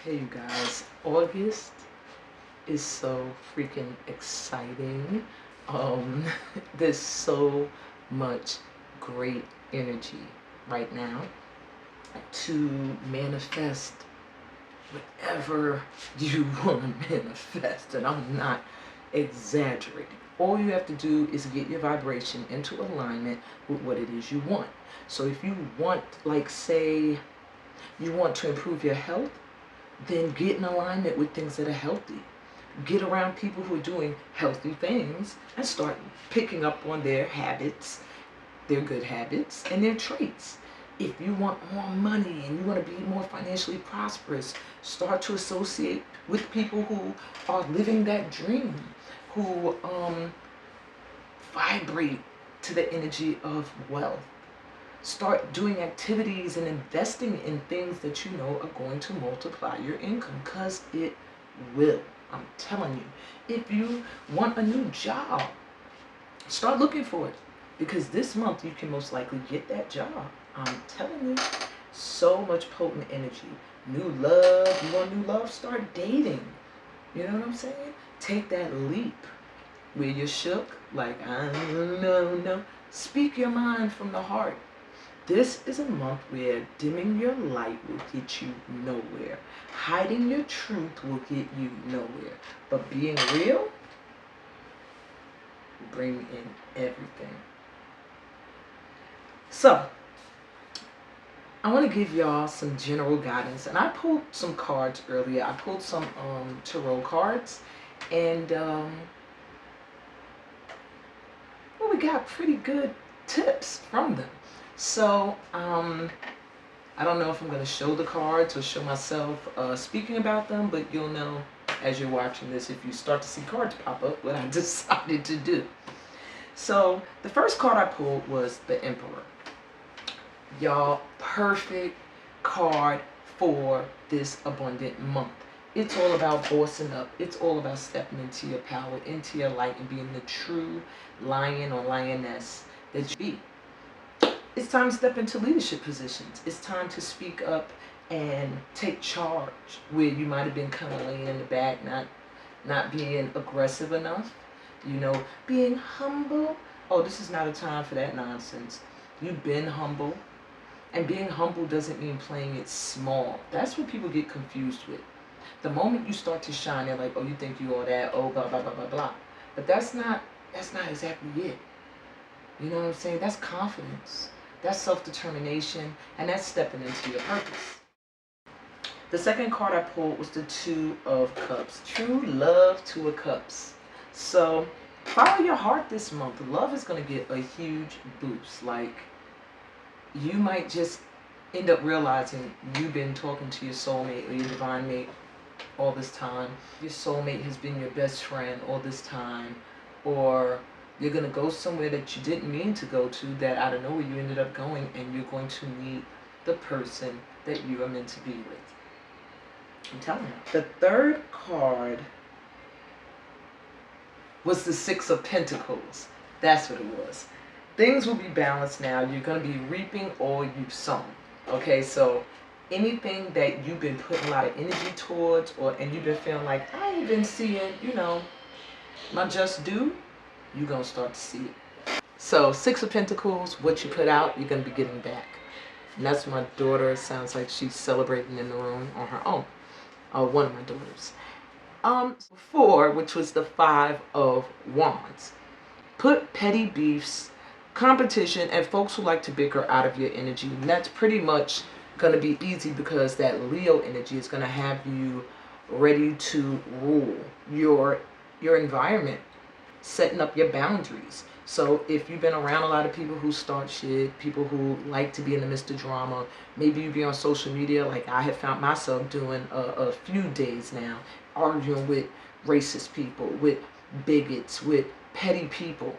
Hey you guys, August is so freaking exciting. Um, there's so much great energy right now to manifest whatever you want to manifest, and I'm not exaggerating. All you have to do is get your vibration into alignment with what it is you want. So if you want, like, say you want to improve your health, then get in alignment with things that are healthy. Get around people who are doing healthy things and start picking up on their habits, their good habits, and their traits. If you want more money and you want to be more financially prosperous, start to associate with people who are living that dream, who vibrate to the energy of wealth. Start doing activities and investing in things that you know are going to multiply your income, because it will. I'm telling you. If you want a new job, start looking for it, because this month you can most likely get that job. I'm telling you, so much potent energy. New love. You want new love? Start dating. You know what I'm saying? Take that leap where you're shook, like, I don't know. Speak your mind from the heart. This is a month where dimming your light will get you nowhere. Hiding your truth will get you nowhere. But being real will bring in everything. So, I want to give y'all some general guidance. And I pulled some cards earlier. I pulled some tarot cards. And, well, we got pretty good tips from them. So, I don't know if I'm going to show the cards or show myself speaking about them, but you'll know as you're watching this, if you start to see cards pop up, what I decided to do. So, the first card I pulled was the Emperor. Y'all, perfect card for this abundant month. It's all about bossing up. It's all about stepping into your power, into your light, and being the true lion or lioness that you be. It's time to step into leadership positions. It's time to speak up and take charge where you might have been kind of laying in the back, not being aggressive enough, being humble. Oh, this is not a time for that nonsense. You've been humble. And being humble doesn't mean playing it small. That's what people get confused with. The moment you start to shine, they're like, oh, you think you all that, oh, blah, blah, blah, blah, blah. But that's not exactly it. You know what I'm saying? That's confidence. That's self-determination, and that's stepping into your purpose. The second card I pulled was the Two of Cups. True love, Two of Cups. So follow your heart this month. Love is going to get a huge boost. Like, you might just end up realizing you've been talking to your soulmate or your divine mate all this time. Your soulmate has been your best friend all this time. Or you're going to go somewhere that you didn't mean to go to, that out of nowhere you ended up going, and you're going to meet the person that you are meant to be with. I'm telling you. The third card was the Six of Pentacles. That's what it was. Things will be balanced now. You're going to be reaping all you've sown. Okay, so anything that you've been putting a lot of energy towards, and you've been feeling like, I ain't been seeing, my just due, you're going to start to see it. So, Six of Pentacles, what you put out, you're going to be getting back. And that's my daughter. Sounds like she's celebrating in the room on her own. One of my daughters. Four, which was the Five of Wands. Put petty beefs, competition, and folks who like to bicker out of your energy. And that's pretty much going to be easy, because that Leo energy is going to have you ready to rule your environment, setting up your boundaries. So if you've been around a lot of people who start shit, people who like to be in the midst of drama, maybe you be on social media like I have found myself doing a few days now, arguing with racist people, with bigots, with petty people.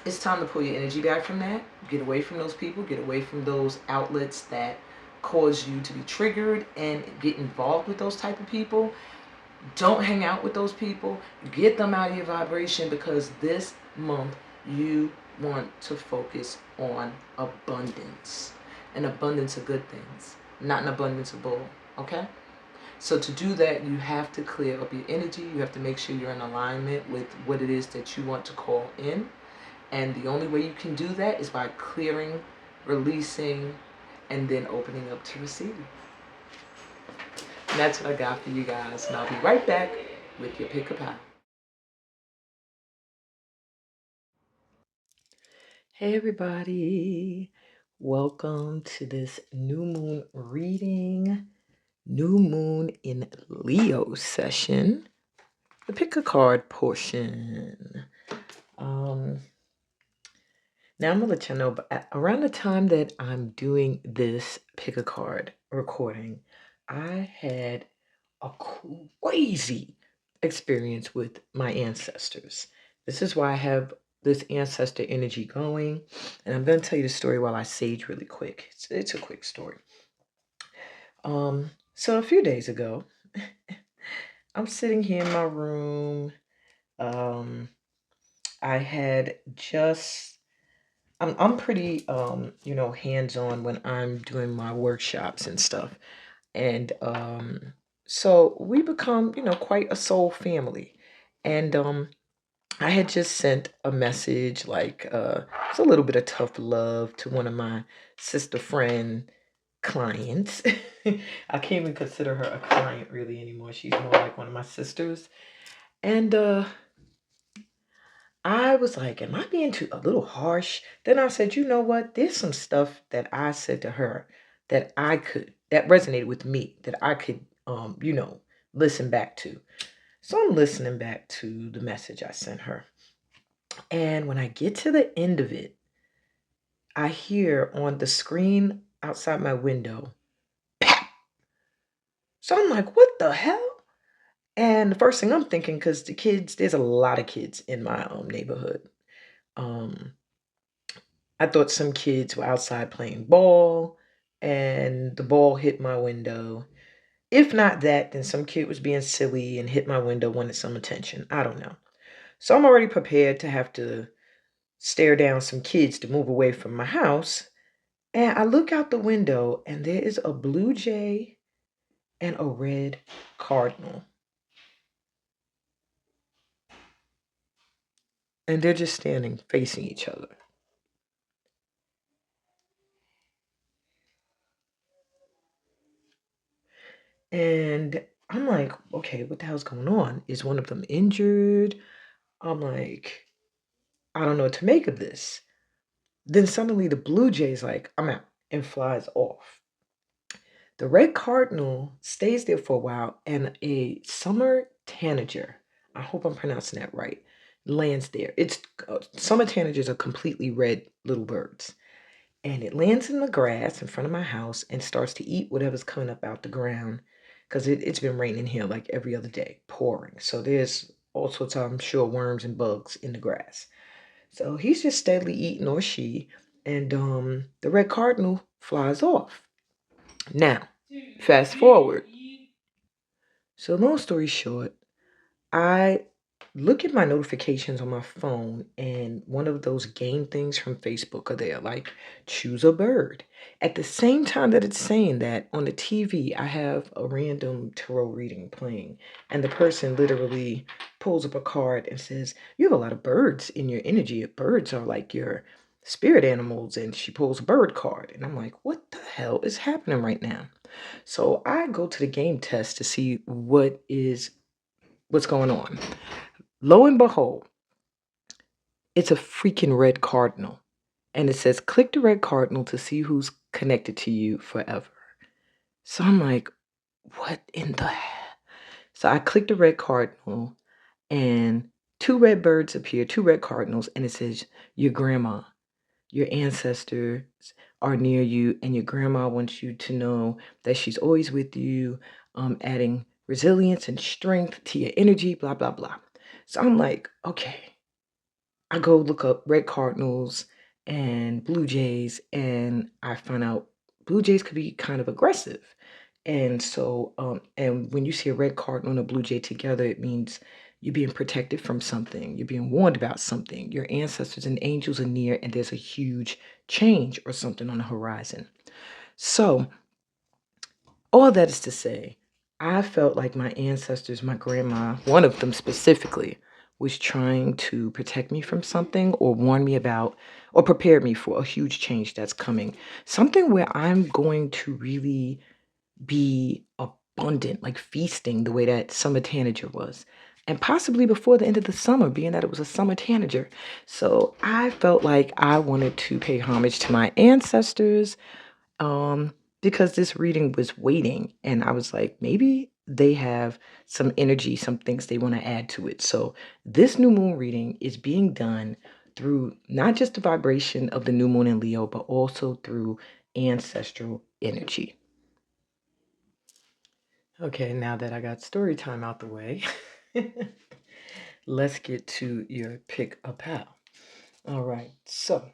It's time to pull your energy back from that. Get away from those people. Get away from those outlets that cause you to be triggered and get involved with those type of people. Don't hang out with those people. Get them out of your vibration, because this month you want to focus on abundance. An abundance of good things, not an abundance of bull. Okay? So to do that, you have to clear up your energy. You have to make sure you're in alignment with what it is that you want to call in. And the only way you can do that is by clearing, releasing, and then opening up to receiving. And that's what I got for you guys. And I'll be right back with your pick a pie. Hey everybody. Welcome to this new moon reading. New moon in Leo session. The pick a card portion. Now I'm gonna let you know, but around the time that I'm doing this pick a card recording, I had a crazy experience with my ancestors. This is why I have this ancestor energy going, and I'm gonna tell you the story while I sage really quick. It's a quick story. So a few days ago, I'm sitting here in my room. I had just I'm pretty hands-on when I'm doing my workshops and stuff. And so we become, quite a soul family. And I had just sent a message like it's a little bit of tough love to one of my sister friend clients. I can't even consider her a client really anymore. She's more like one of my sisters. And I was like, am I being too a little harsh? Then I said, you know what? There's some stuff that I said to her that that resonated with me, that I could, listen back to. So I'm listening back to the message I sent her. And when I get to the end of it, I hear on the screen outside my window, pap. So I'm like, what the hell? And the first thing I'm thinking, because there's a lot of kids in my neighborhood. I thought some kids were outside playing ball and the ball hit my window. If not that, then some kid was being silly and hit my window, wanted some attention. I don't know. So I'm already prepared to have to stare down some kids to move away from my house. And I look out the window and there is a blue jay and a red cardinal. And they're just standing facing each other. And I'm like, okay, what the hell's going on? Is one of them injured? I'm like, I don't know what to make of this. Then suddenly the blue jay's like, I'm out, and flies off. The red cardinal stays there for a while, and a summer tanager, I hope I'm pronouncing that right, lands there. Summer tanagers are completely red little birds. And it lands in the grass in front of my house and starts to eat whatever's coming up out the ground, because it's been raining here like every other day, pouring. So there's all sorts of, I'm sure, worms and bugs in the grass. So he's just steadily eating, or she, and the red cardinal flies off. Now, fast forward. So long story short, I look at my notifications on my phone, and one of those game things from Facebook are there, like choose a bird. At the same time that it's saying that, on the TV, I have a random tarot reading playing, and the person literally pulls up a card and says, you have a lot of birds in your energy. Birds are like your spirit animals, and she pulls a bird card. And I'm like, what the hell is happening right now? So I go to the game test to see what's going on. Lo and behold, it's a freaking red cardinal. And it says, click the red cardinal to see who's connected to you forever. So I'm like, what in the hell? So I click the red cardinal, and two red birds appear, two red cardinals, and it says, your grandma, your ancestors are near you, and your grandma wants you to know that she's always with you, adding resilience and strength to your energy, blah, blah, blah. So I'm like, okay. I go look up red cardinals and blue jays, and I find out blue jays could be kind of aggressive. And so, and when you see a red cardinal and a blue jay together, it means you're being protected from something. You're being warned about something. Your ancestors and angels are near, and there's a huge change or something on the horizon. So, all that is to say, I felt like my ancestors, my grandma, one of them specifically, was trying to protect me from something or warn me about or prepare me for a huge change that's coming. Something where I'm going to really be abundant, like feasting the way that summer tanager was. And possibly before the end of the summer, being that it was a summer tanager. So I felt like I wanted to pay homage to my ancestors, um, because this reading was waiting, and I was like, maybe they have some energy, some things they want to add to it. So this new moon reading is being done through not just the vibration of the new moon in Leo, but also through ancestral energy. Okay, now that I got story time out the way, let's get to your pick a pal. All right, so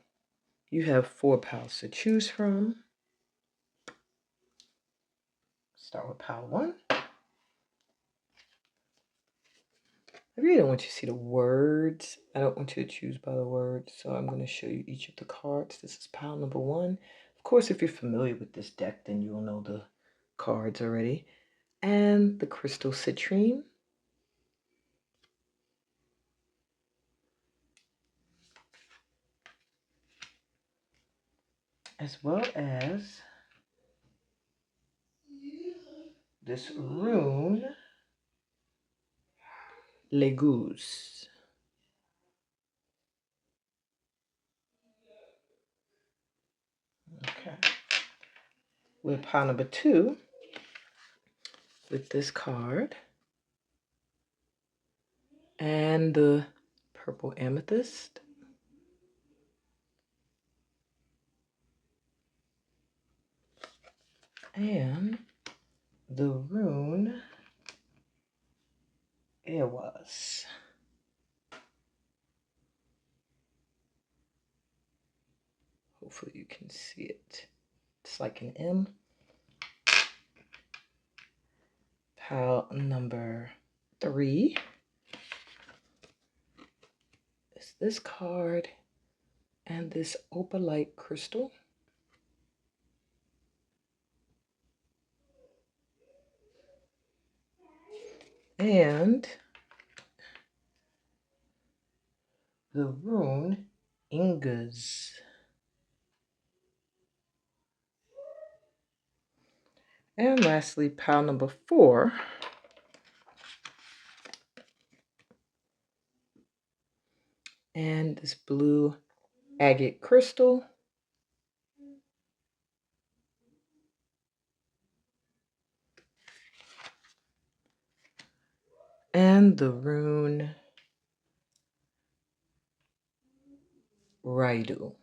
you have 4 pals to choose from. Start with pal 1. I really don't want you to see the words. I don't want you to choose by the words, so I'm going to show you each of the cards. This is pile number 1. Of course, if you're familiar with this deck, then you'll know the cards already. And the crystal citrine. As well as this rune, Leguse. Okay. With pile number 2, with this card, and the purple amethyst, and the rune Ewas. Hopefully you can see it. It's like an M. Pile number 3 is this card and this opalite crystal. And the rune Ingas. And lastly, pile number 4 and this blue agate crystal. And the rune Raidu.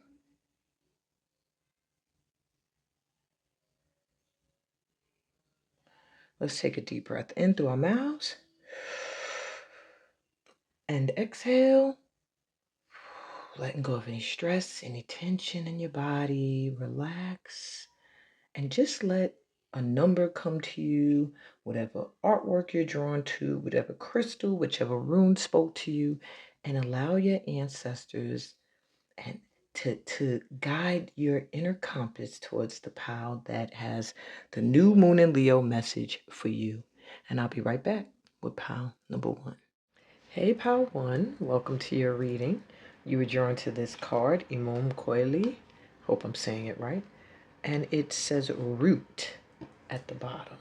Let's take a deep breath in through our mouths. And exhale. Letting go of any stress, any tension in your body. Relax. And just let a number come to you, whatever artwork you're drawn to, whatever crystal, whichever rune spoke to you, and allow your ancestors and to guide your inner compass towards the pile that has the new moon in Leo message for you. And I'll be right back with pile number 1. Hey, pile 1, welcome to your reading. You were drawn to this card, Imom Koili. Hope I'm saying it right. And it says root at the bottom.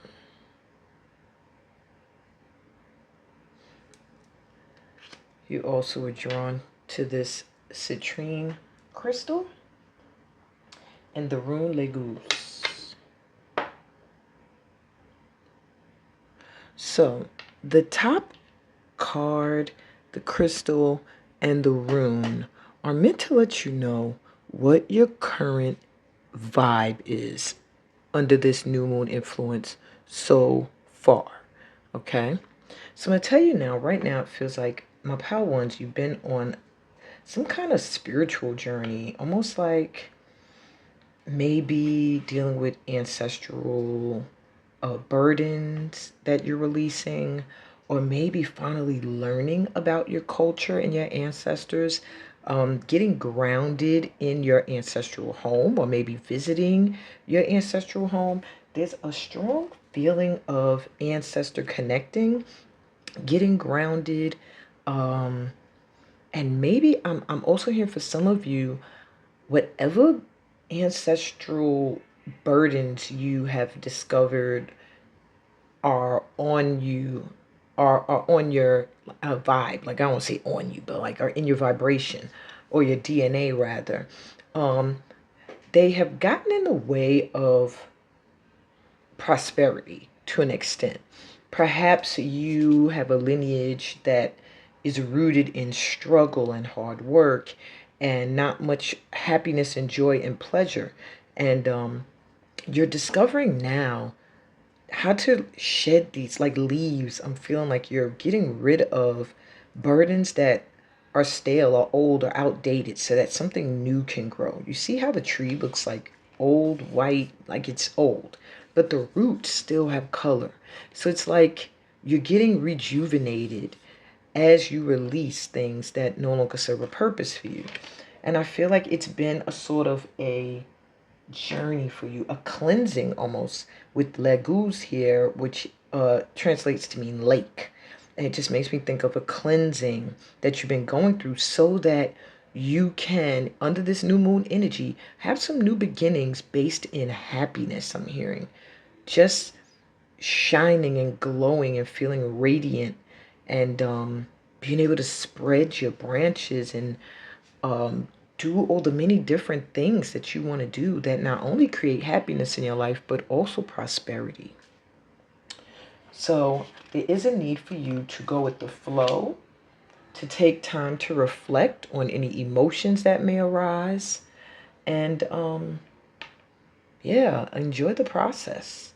You also were drawn to this citrine crystal and the rune Leguse. So the top card, the crystal, and the rune are meant to let you know what your current vibe is under this new moon influence so far. Okay? So I'm going to tell you now, right now, it feels like my pal ones, you've been on some kind of spiritual journey, almost like maybe dealing with ancestral burdens that you're releasing, or maybe finally learning about your culture and your ancestors, getting grounded in your ancestral home, or maybe visiting your ancestral home. There's a strong feeling of ancestor connecting, getting grounded, and maybe I'm also hearing for some of you, whatever ancestral burdens you have discovered are on you, are on your vibe. Like, I don't say on you, but like are in your vibration or your DNA rather. Um, they have gotten in the way of prosperity to an extent. Perhaps you have a lineage that is rooted in struggle and hard work and not much happiness and joy and pleasure. And you're discovering now how to shed these like leaves. I'm feeling like you're getting rid of burdens that are stale or old or outdated so that something new can grow. You see how the tree looks like old, white, like it's old, but the roots still have color. So it's like you're getting rejuvenated as you release things that no longer serve a purpose for you. And I feel like it's been a sort of a journey for you, a cleansing almost, with legus here, which translates to mean lake. And it just makes me think of a cleansing that you've been going through so that you can, under this new moon energy, have some new beginnings based in happiness. I'm hearing just shining and glowing and feeling radiant, and being able to spread your branches and um, do all the many different things that you want to do that not only create happiness in your life, but also prosperity. So there is a need for you to go with the flow, to take time to reflect on any emotions that may arise, and yeah, enjoy the process.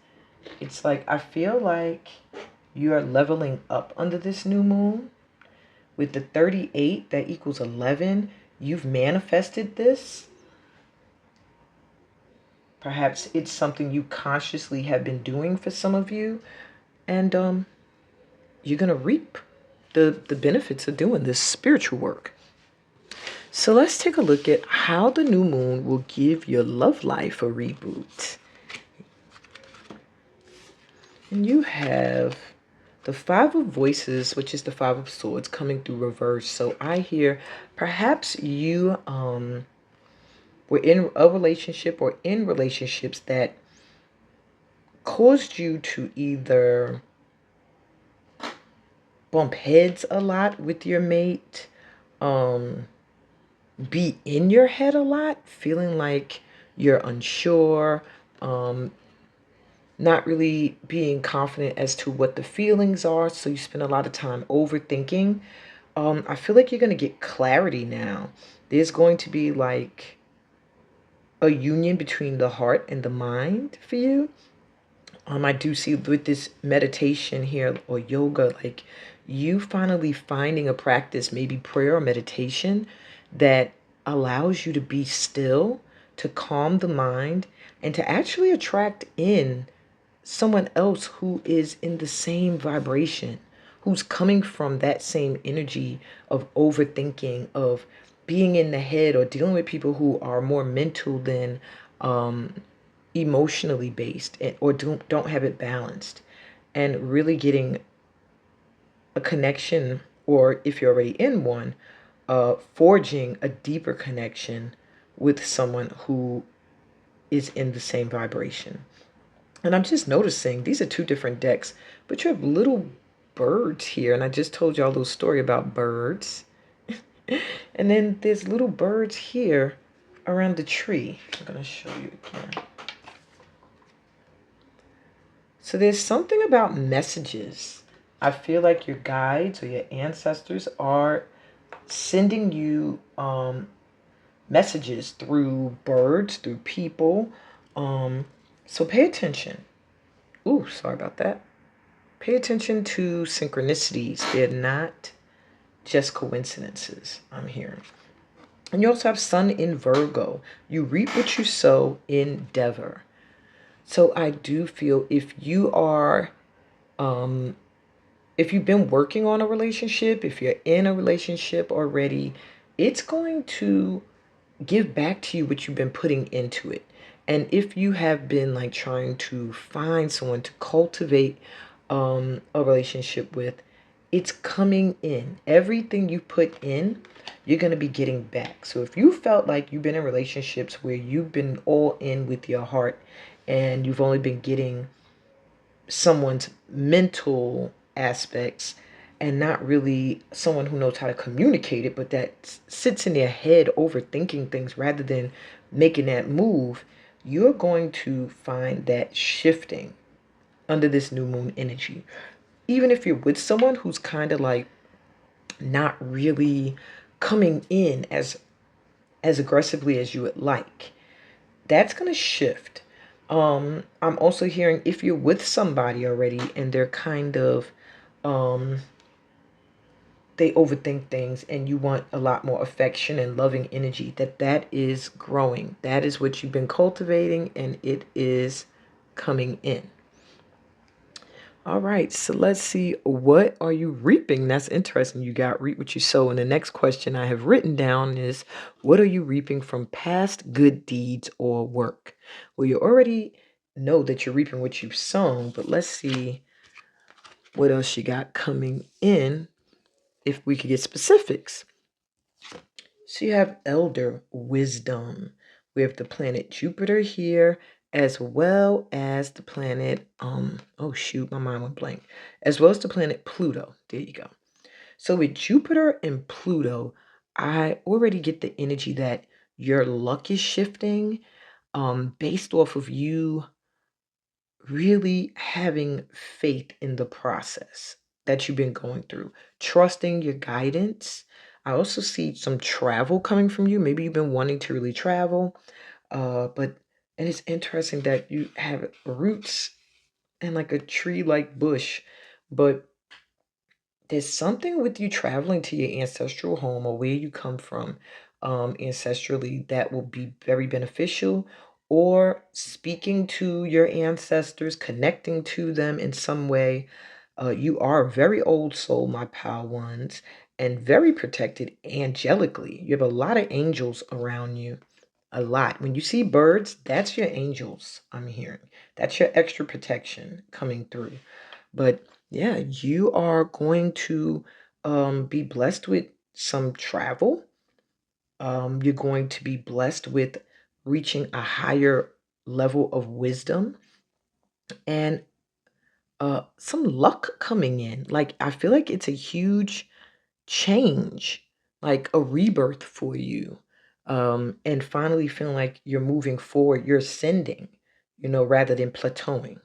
It's like, I feel like you are leveling up under this new moon. With the 38, that equals 11. You've manifested this. Perhaps it's something you consciously have been doing for some of you. And you're going to reap the benefits of doing this spiritual work. So let's take a look at how the new moon will give your love life a reboot. And you have the Five of Voices, which is the Five of Swords, coming through reverse. So I hear perhaps you were in a relationship or in relationships that caused you to either bump heads a lot with your mate, be in your head a lot, feeling like you're unsure, not really being confident as to what the feelings are. So you spend a lot of time overthinking. I feel like you're going to get clarity now. There's going to be like a union between the heart and the mind for you. I do see with this meditation here or yoga, like you finally finding a practice, maybe prayer or meditation, that allows you to be still, to calm the mind, and to actually attract in someone else who is in the same vibration, who's coming from that same energy of overthinking, of being in the head, or dealing with people who are more mental than emotionally based, or don't have it balanced, and really getting a connection, or if you're already in one, forging a deeper connection with someone who is in the same vibration. And I'm just noticing these are two different decks, but you have little birds here. And I just told y'all a little story about birds. And then there's little birds here around the tree. I'm going to show you again. So there's something about messages. I feel like your guides or your ancestors are sending you messages through birds, through people. So pay attention. Ooh, sorry about that. Pay attention to synchronicities. They're not just coincidences, I'm hearing. And you also have Sun in Virgo. You reap what you sow, endeavor. So I do feel if you are, if you've been working on a relationship, if you're in a relationship already, it's going to give back to you what you've been putting into it. And if you have been like trying to find someone to cultivate a relationship with, it's coming in. Everything you put in, you're going to be getting back. So if you felt like you've been in relationships where you've been all in with your heart and you've only been getting someone's mental aspects and not really someone who knows how to communicate it, but that sits in their head overthinking things rather than making that move, you're going to find that shifting under this new moon energy. Even if you're with someone who's kind of like not really coming in as aggressively as you would like, that's going to shift. I'm also hearing if you're with somebody already and they're kind of they overthink things and you want a lot more affection and loving energy, that is growing. That is what you've been cultivating and it is coming in. All right, so let's see, what are you reaping? That's interesting. You got reap what you sow. And the next question I have written down is, what are you reaping from past good deeds or work? Well, you already know that you're reaping what you've sown, but let's see what else you got coming in if we could get specifics. So you have elder wisdom. We have the planet Jupiter here, as well as the planet, oh shoot, my mind went blank. As well as the planet Pluto. There you go. So with Jupiter and Pluto, I already get the energy that your luck is shifting, based off of you really having faith in the process that you've been going through, trusting your guidance. I also see some travel coming from you. Maybe you've been wanting to really travel, but and it's interesting that you have roots and like a tree-like bush, but there's something with you traveling to your ancestral home or where you come from ancestrally that will be very beneficial, or speaking to your ancestors, connecting to them in some way. You are a very old soul, my pal ones, and very protected angelically. You have a lot of angels around you. A lot. When you see birds, that's your angels, I'm hearing. That's your extra protection coming through. But yeah, you are going to be blessed with some travel. You're going to be blessed with reaching a higher level of wisdom and some luck coming in. Like, I feel like it's a huge change, like a rebirth for you. And finally feeling like you're moving forward, you're ascending, rather than plateauing.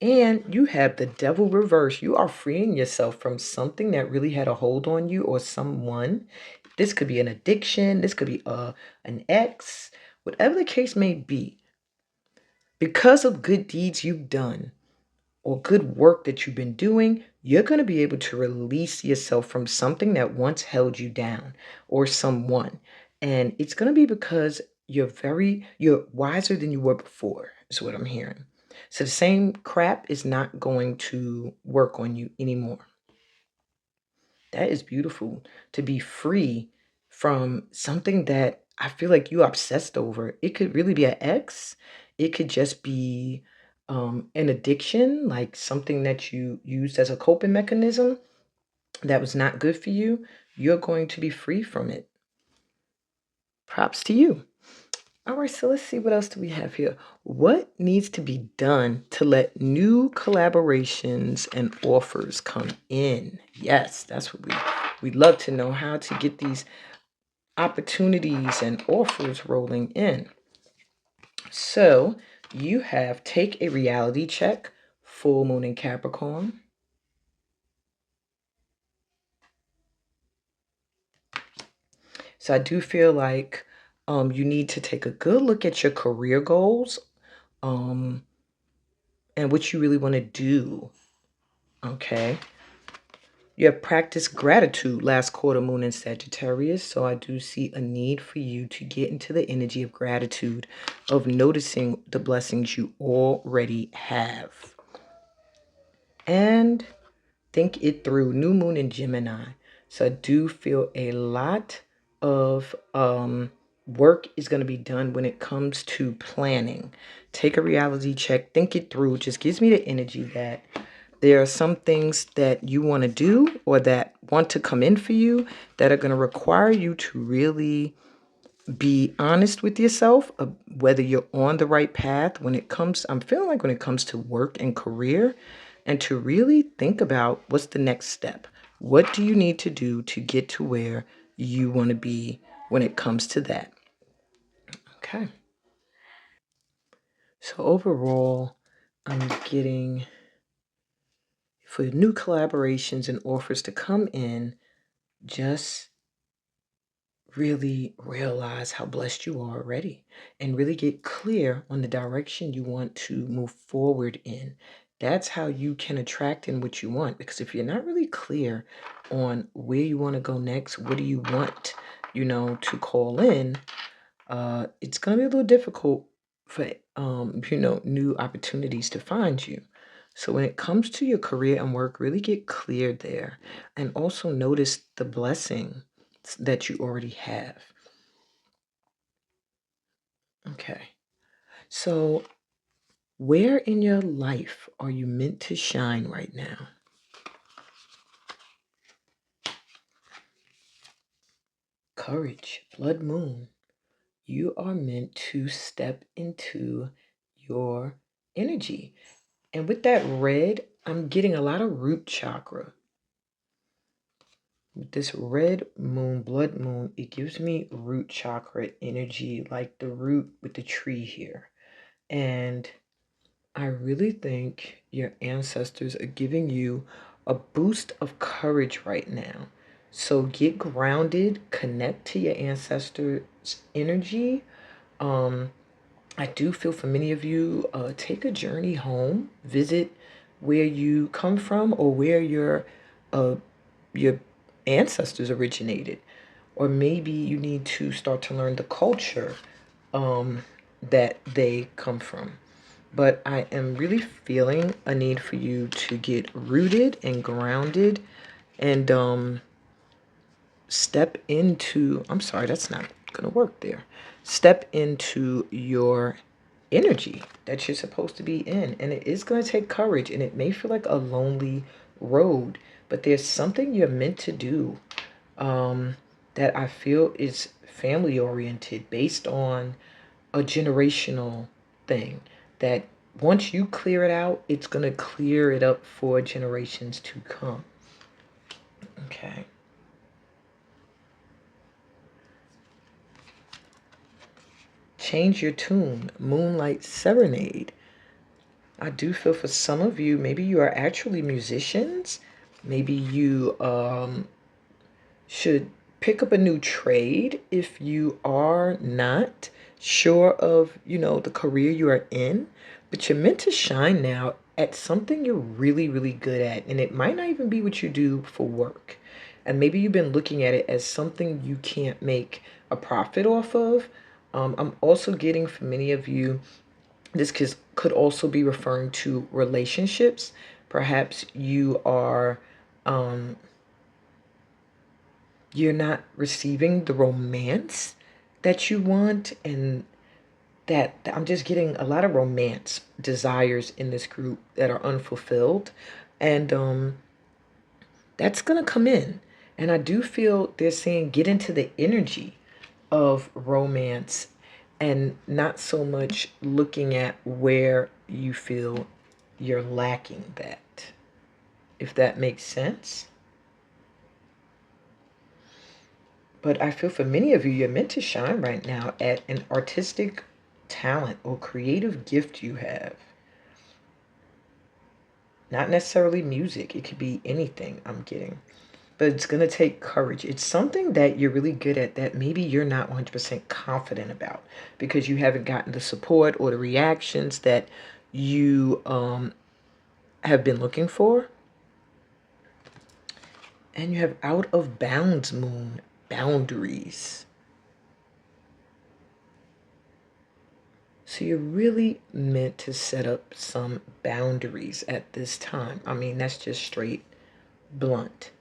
And you have the devil reverse. You are freeing yourself from something that really had a hold on you or someone. This could be an addiction. This could be an ex, whatever the case may be. Because of good deeds you've done or good work that you've been doing, you're going to be able to release yourself from something that once held you down or someone. And it's going to be because you're wiser than you were before, is what I'm hearing. So the same crap is not going to work on you anymore. That is beautiful, to be free from something that I feel like you obsessed over. It could really be an ex. It could just be an addiction, like something that you used as a coping mechanism that was not good for you. You're going to be free from it. Props to you. All right, so let's see, what else do we have here? What needs to be done to let new collaborations and offers come in? Yes, that's what we'd love to know, how to get these opportunities and offers rolling in. So you have take a reality check, full moon in Capricorn. So I do feel like you need to take a good look at your career goals, um, and what you really want to do. Okay. You have practiced gratitude last quarter moon in Sagittarius. So I do see a need for you to get into the energy of gratitude, of noticing the blessings you already have. And think it through. New moon in Gemini. So I do feel a lot of work is going to be done when it comes to planning. Take a reality check, think it through. It just gives me the energy that there are some things that you want to do or that want to come in for you that are going to require you to really be honest with yourself of whether you're on the right path when it comes, I'm feeling like when it comes to work and career, and to really think about what's the next step. What do you need to do to get to where you want to be when it comes to that? Okay. So overall, I'm getting for new collaborations and offers to come in, just really realize how blessed you are already and really get clear on the direction you want to move forward in. That's how you can attract in what you want. Because if you're not really clear on where you want to go next, what do you want, to call in, it's going to be a little difficult for, new opportunities to find you. So when it comes to your career and work, really get clear there and also notice the blessing that you already have. Okay. So where in your life are you meant to shine right now? Courage, blood moon. You are meant to step into your energy. And with that red, I'm getting a lot of root chakra. With this red moon, blood moon, it gives me root chakra energy, like the root with the tree here. And I really think your ancestors are giving you a boost of courage right now. So get grounded, connect to your ancestors' energy. Um, I do feel for many of you, take a journey home, visit where you come from or where your ancestors originated. Or maybe you need to start to learn the culture that they come from. But I am really feeling a need for you to get rooted and grounded and step into, I'm sorry, that's not going to work there. Step into your energy that you're supposed to be in. And it is going to take courage and it may feel like a lonely road, but there's something you're meant to do that I feel is family oriented based on a generational thing that once you clear it out, it's going to clear it up for generations to come. Okay. Change your tune. Moonlight Serenade. I do feel for some of you, maybe you are actually musicians. Maybe you should pick up a new trade if you are not sure of, the career you are in. But you're meant to shine now at something you're really, really good at. And it might not even be what you do for work. And maybe you've been looking at it as something you can't make a profit off of. I'm also getting for many of you, this could also be referring to relationships. Perhaps you are, you're not receiving the romance that you want, and that I'm just getting a lot of romance desires in this group that are unfulfilled, and that's gonna come in. And I do feel they're saying get into the energy of romance and not so much looking at where you feel you're lacking that, if that makes sense. But I feel for many of you, you're meant to shine right now at an artistic talent or creative gift you have. Not necessarily music. It could be anything I'm getting. But it's going to take courage. It's something that you're really good at that maybe you're not 100% confident about because you haven't gotten the support or the reactions that you have been looking for. And you have out of bounds moon, boundaries. So you're really meant to set up some boundaries at this time. I mean, that's just straight blunt.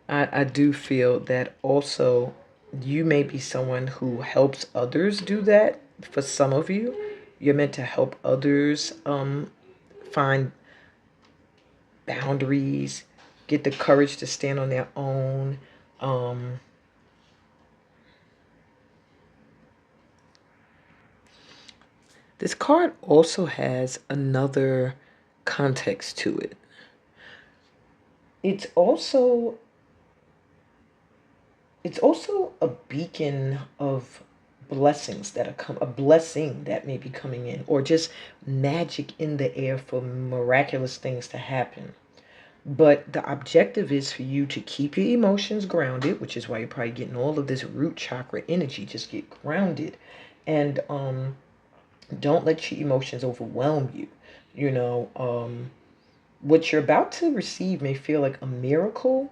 I do feel that also you may be someone who helps others do that. For some of you, you're meant to help others find boundaries, get the courage to stand on their own. Um, this card also has another context to it. It's also a beacon of blessings that are a blessing that may be coming in, or just magic in the air for miraculous things to happen. But the objective is for you to keep your emotions grounded, which is why you're probably getting all of this root chakra energy. Just get grounded, and don't let your emotions overwhelm you. You know, what you're about to receive may feel like a miracle,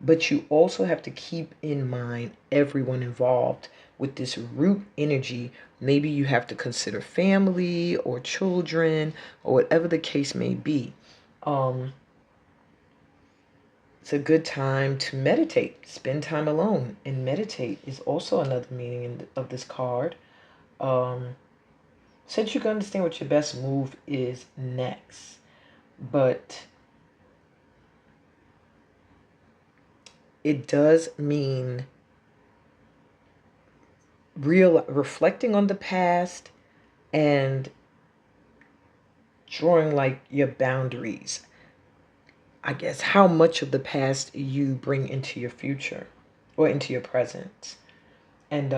but you also have to keep in mind everyone involved with this root energy. Maybe you have to consider family or children or whatever the case may be. It's a good time to meditate. Spend time alone and meditate is also another meaning of this card. Since you can understand what your best move is next, but it does mean reflecting on the past and drawing like your boundaries. I guess how much of the past you bring into your future or into your present. And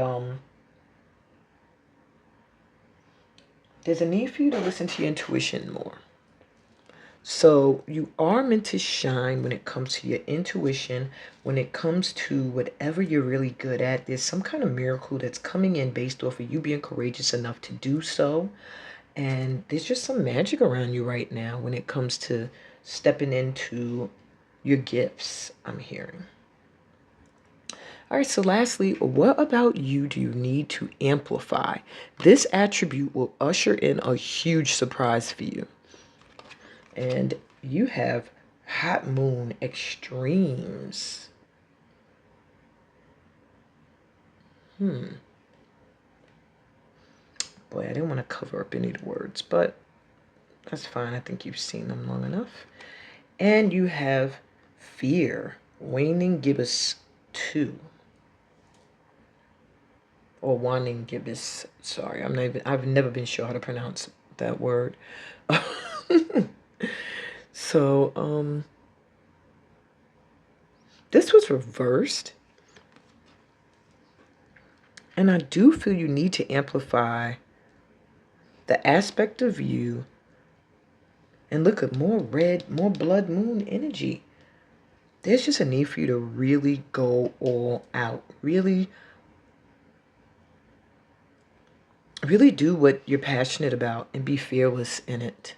there's a need for you to listen to your intuition more. So you are meant to shine when it comes to your intuition, when it comes to whatever you're really good at. There's some kind of miracle that's coming in based off of you being courageous enough to do so. And there's just some magic around you right now when it comes to stepping into your gifts, I'm hearing. All right, so lastly, what about you do you need to amplify? This attribute will usher in a huge surprise for you. And you have Hot Moon Extremes. Boy, I didn't want to cover up any of the words, but that's fine. I think you've seen them long enough. And you have Fear, Waning Gibbous 2. Or Waning Gibbous. Sorry, I've never been sure how to pronounce that word. So, this was reversed. And I do feel you need to amplify the aspect of you. And look at more red, more blood moon energy. There's just a need for you to really go all out. Really do what you're passionate about and be fearless in it.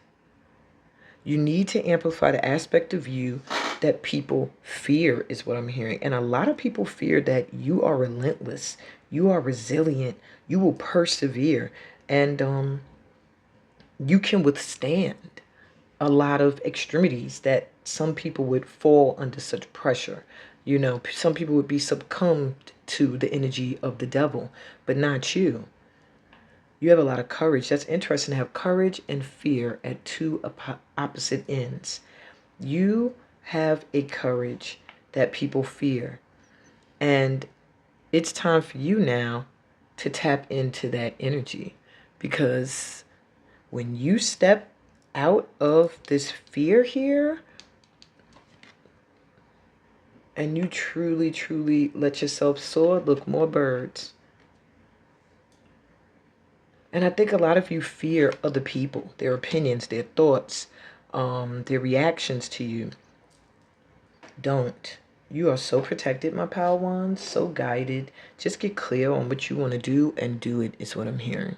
You need to amplify the aspect of you that people fear, is what I'm hearing. And a lot of people fear that you are relentless, you are resilient, you will persevere, and you can withstand a lot of extremities that some people would fall under such pressure. You know, some people would be succumbed to the energy of the devil, but not you. You have a lot of courage. That's interesting to have courage and fear at two opposite ends. You have a courage that people fear. And it's time for you now to tap into that energy. Because when you step out of this fear here, and you truly, truly let yourself soar, look, more birds. And I think a lot of you fear other people, their opinions, their thoughts, their reactions to you. Don't. You are so protected, my power wands, so guided. Just get clear on what you want to do and do it, is what I'm hearing.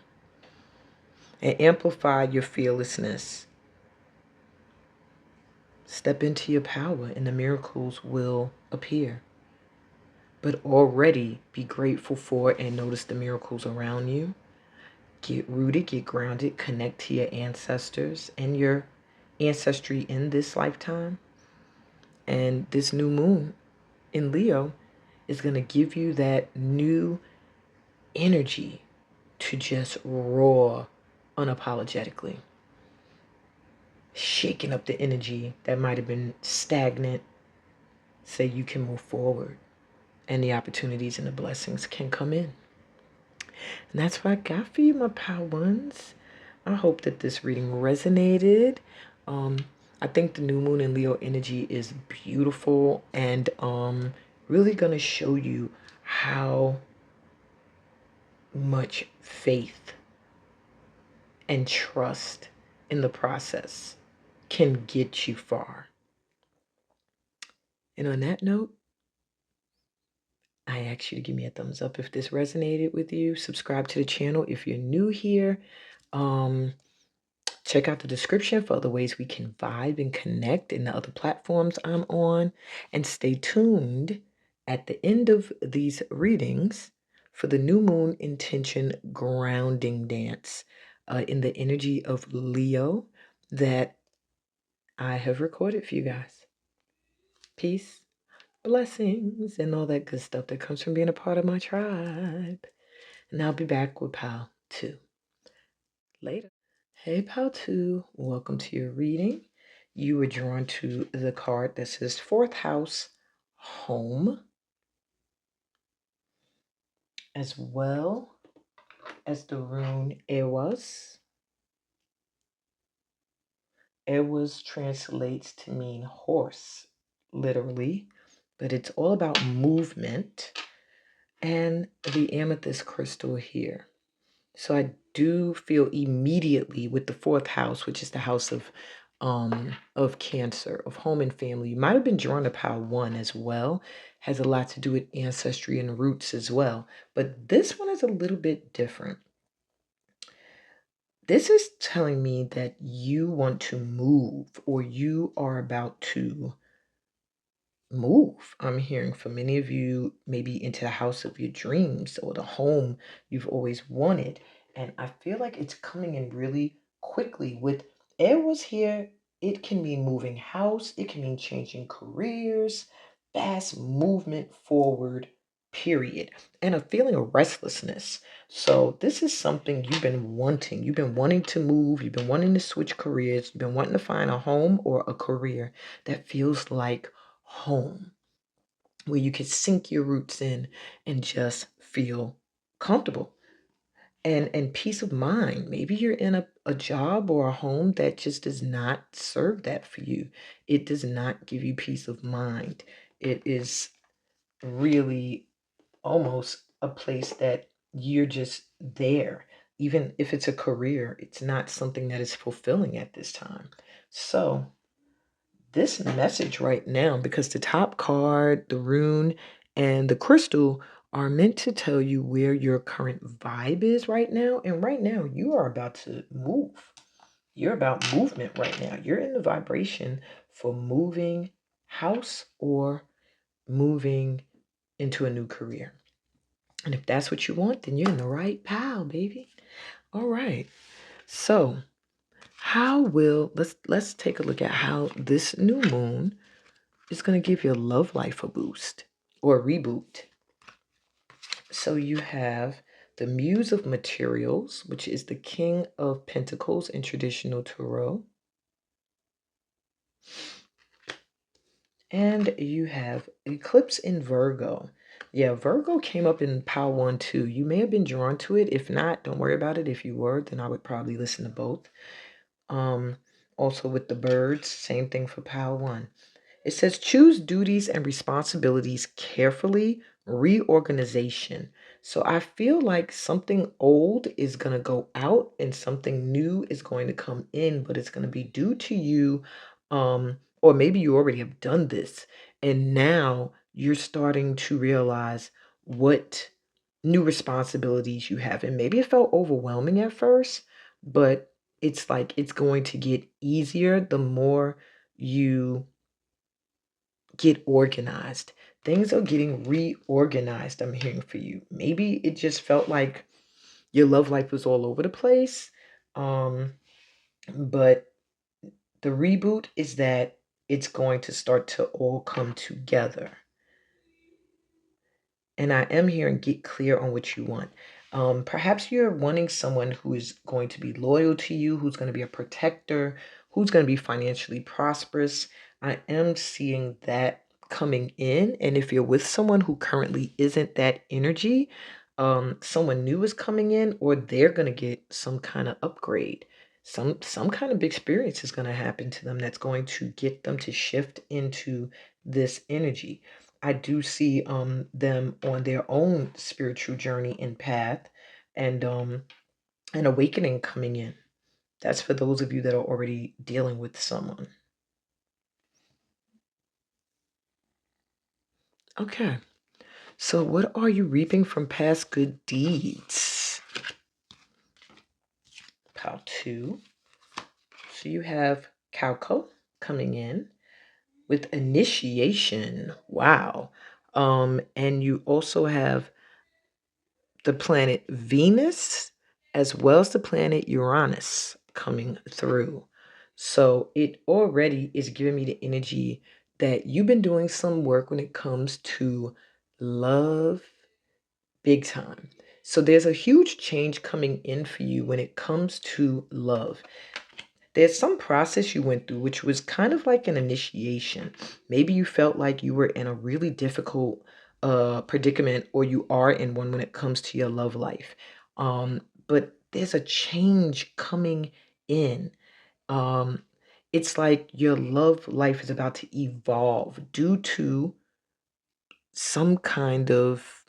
And amplify your fearlessness. Step into your power and the miracles will appear. But already be grateful for and notice the miracles around you. Get rooted, get grounded, connect to your ancestors and your ancestry in this lifetime. And this new moon in Leo is going to give you that new energy to just roar unapologetically, shaking up the energy that might have been stagnant so you can move forward and the opportunities and the blessings can come in. And that's what I got for you, my pal ones. I hope that this reading resonated. I think the new moon in Leo energy is beautiful and really going to show you how much faith and trust in the process can get you far. And on that note, I ask you to give me a thumbs up if this resonated with you. Subscribe to the channel if you're new here. Check out the description for other ways we can vibe and connect in the other platforms I'm on. And stay tuned at the end of these readings for the new moon intention grounding dance in the energy of Leo that I have recorded for you guys. Peace, blessings, and all that good stuff that comes from being a part of my tribe. And I'll be back with Pal 2 later. Hey, Pal 2, welcome to your reading. You were drawn to the card that says fourth house, home, as well as the rune Ewas. Ewas translates to mean horse, literally, but it's all about movement, and the amethyst crystal here. So I do feel immediately with the fourth house, which is the house of Cancer, of home and family. You might have been drawn to Pile 1 as well. Has a lot to do with ancestry and roots as well. But this one is a little bit different. This is telling me that you want to move, or you are about to move. I'm hearing from many of you, maybe into the house of your dreams or the home you've always wanted. And I feel like it's coming in really quickly. With air was here, it can mean moving house, it can mean changing careers, fast movement forward, period. And a feeling of restlessness. So this is something you've been wanting. You've been wanting to move, you've been wanting to switch careers, you've been wanting to find a home or a career that feels like home, where you can sink your roots in and just feel comfortable and peace of mind. Maybe you're in a job or a home that just does not serve that for you. It does not give you peace of mind. It is really almost a place that you're just there. Even if it's a career, it's not something that is fulfilling at this time. So this message right now, because the top card, the rune, and the crystal are meant to tell you where your current vibe is right now. And right now, you are about to move. You're about movement right now. You're in the vibration for moving house or moving into a new career. And if that's what you want, then you're in the right pile, baby. All right. So, how will let's take a look at how this new moon is going to give your love life a boost or a reboot. So you have the Muse of Materials, which is the King of Pentacles in traditional tarot. And you have Eclipse in Virgo. Yeah, Virgo came up in Pile 1 too. You may have been drawn to it. If not, don't worry about it. If you were, then I would probably listen to both. Also with the birds, same thing for Pile 1. It says choose duties and responsibilities carefully, reorganization. So I feel like something old is going to go out and something new is going to come in, but it's going to be due to you. Or maybe you already have done this and now you're starting to realize what new responsibilities you have. And maybe it felt overwhelming at first, but it's like it's going to get easier the more you get organized. Things are getting reorganized, I'm hearing for you. Maybe it just felt like your love life was all over the place. But the reboot is that it's going to start to all come together. And I am here and get clear on what you want. Perhaps you're wanting someone who is going to be loyal to you, who's going to be a protector, who's going to be financially prosperous. I am seeing that coming in. And if you're with someone who currently isn't that energy, someone new is coming in, or they're going to get some kind of upgrade. Some kind of experience is going to happen to them that's going to get them to shift into this energy. I do see them on their own spiritual journey and path, and an awakening coming in. That's for those of you that are already dealing with someone. Okay. So what are you reaping from past good deeds? Pile 2. So you have Calco coming in with initiation. Wow. And you also have the planet Venus as well as the planet Uranus coming through. So it already is giving me the energy that you've been doing some work when it comes to love big time. So there's a huge change coming in for you when it comes to love. There's some process you went through, which was kind of like an initiation. Maybe you felt like you were in a really difficult predicament, or you are in one when it comes to your love life. But there's a change coming in. Um, it's like your love life is about to evolve due to some kind of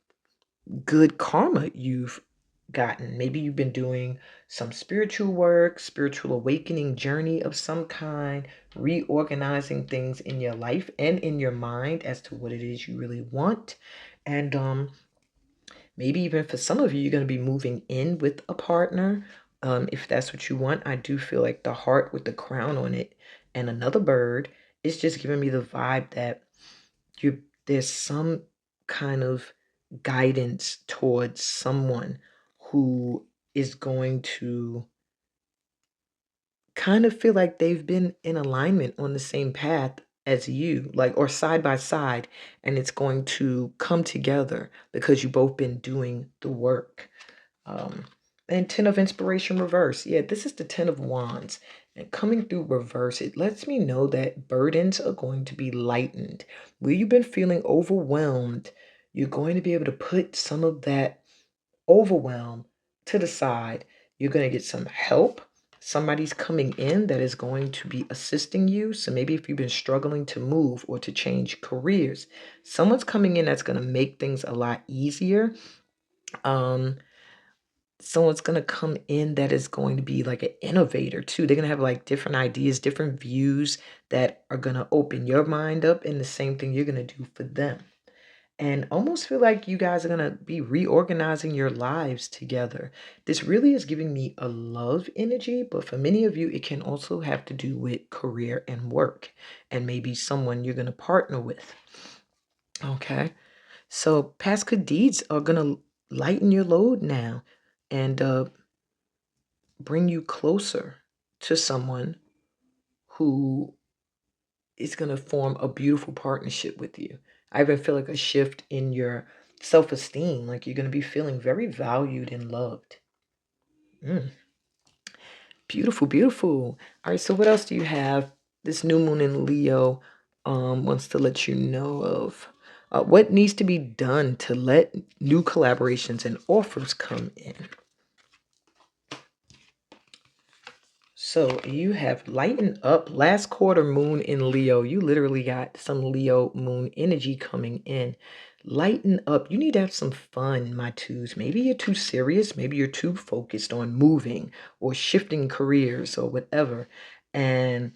good karma you've gotten. Maybe you've been doing some spiritual work, spiritual awakening journey of some kind, reorganizing things in your life and in your mind as to what it is you really want. And maybe even for some of you, you're going to be moving in with a partner. If that's what you want, I do feel like the heart with the crown on it and another bird is just giving me the vibe that there's some kind of guidance towards someone who is going to kind of feel like they've been in alignment on the same path as you, like, or side by side, and it's going to come together because you both been doing the work. um, and 10 of inspiration reverse. Yeah, this is the 10 of wands. And coming through reverse, it lets me know that burdens are going to be lightened. Where you've been feeling overwhelmed, you're going to be able to put some of that overwhelm to the side. You're going to get some help. Somebody's coming in that is going to be assisting you. So maybe if you've been struggling to move or to change careers, someone's coming in that's going to make things a lot easier. Someone's going to come in that is going to be like an innovator too. They're going to have like different ideas, different views that are going to open your mind up, and the same thing you're going to do for them. And almost feel like you guys are going to be reorganizing your lives together. This really is giving me a love energy, but for many of you, it can also have to do with career and work, and maybe someone you're going to partner with. Okay. So past good deeds are going to lighten your load now, and bring you closer to someone who is going to form a beautiful partnership with you. I even feel like a shift in your self-esteem, like you're going to be feeling very valued and loved. Mm, beautiful, beautiful. All right, so what else do you have? This new moon in Leo wants to let you know of what needs to be done to let new collaborations and offers come in. So you have lightened up last quarter moon in Leo. You literally got some Leo moon energy coming in. Lighten up. You need to have some fun, my twos. Maybe you're too serious. Maybe you're too focused on moving or shifting careers or whatever. And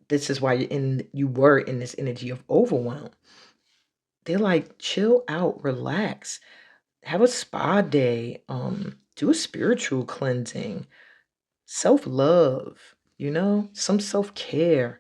this is why you were in this energy of overwhelm. They're like, chill out, relax, have a spa day, do a spiritual cleansing, self-love, some self-care.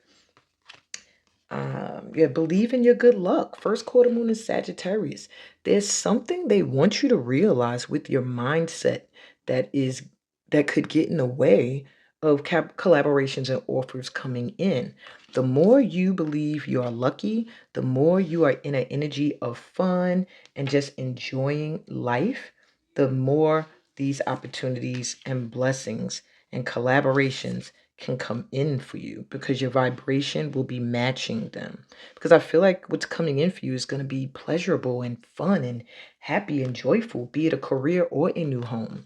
Yeah, believe in your good luck. First quarter moon is Sagittarius. There's something they want you to realize with your mindset that is that could get in the way of collaborations and offers coming in. The more you believe you are lucky, the more you are in an energy of fun and just enjoying life, the more these opportunities and blessings and collaborations can come in for you because your vibration will be matching them. Because I feel like what's coming in for you is going to be pleasurable and fun and happy and joyful, be it a career or a new home.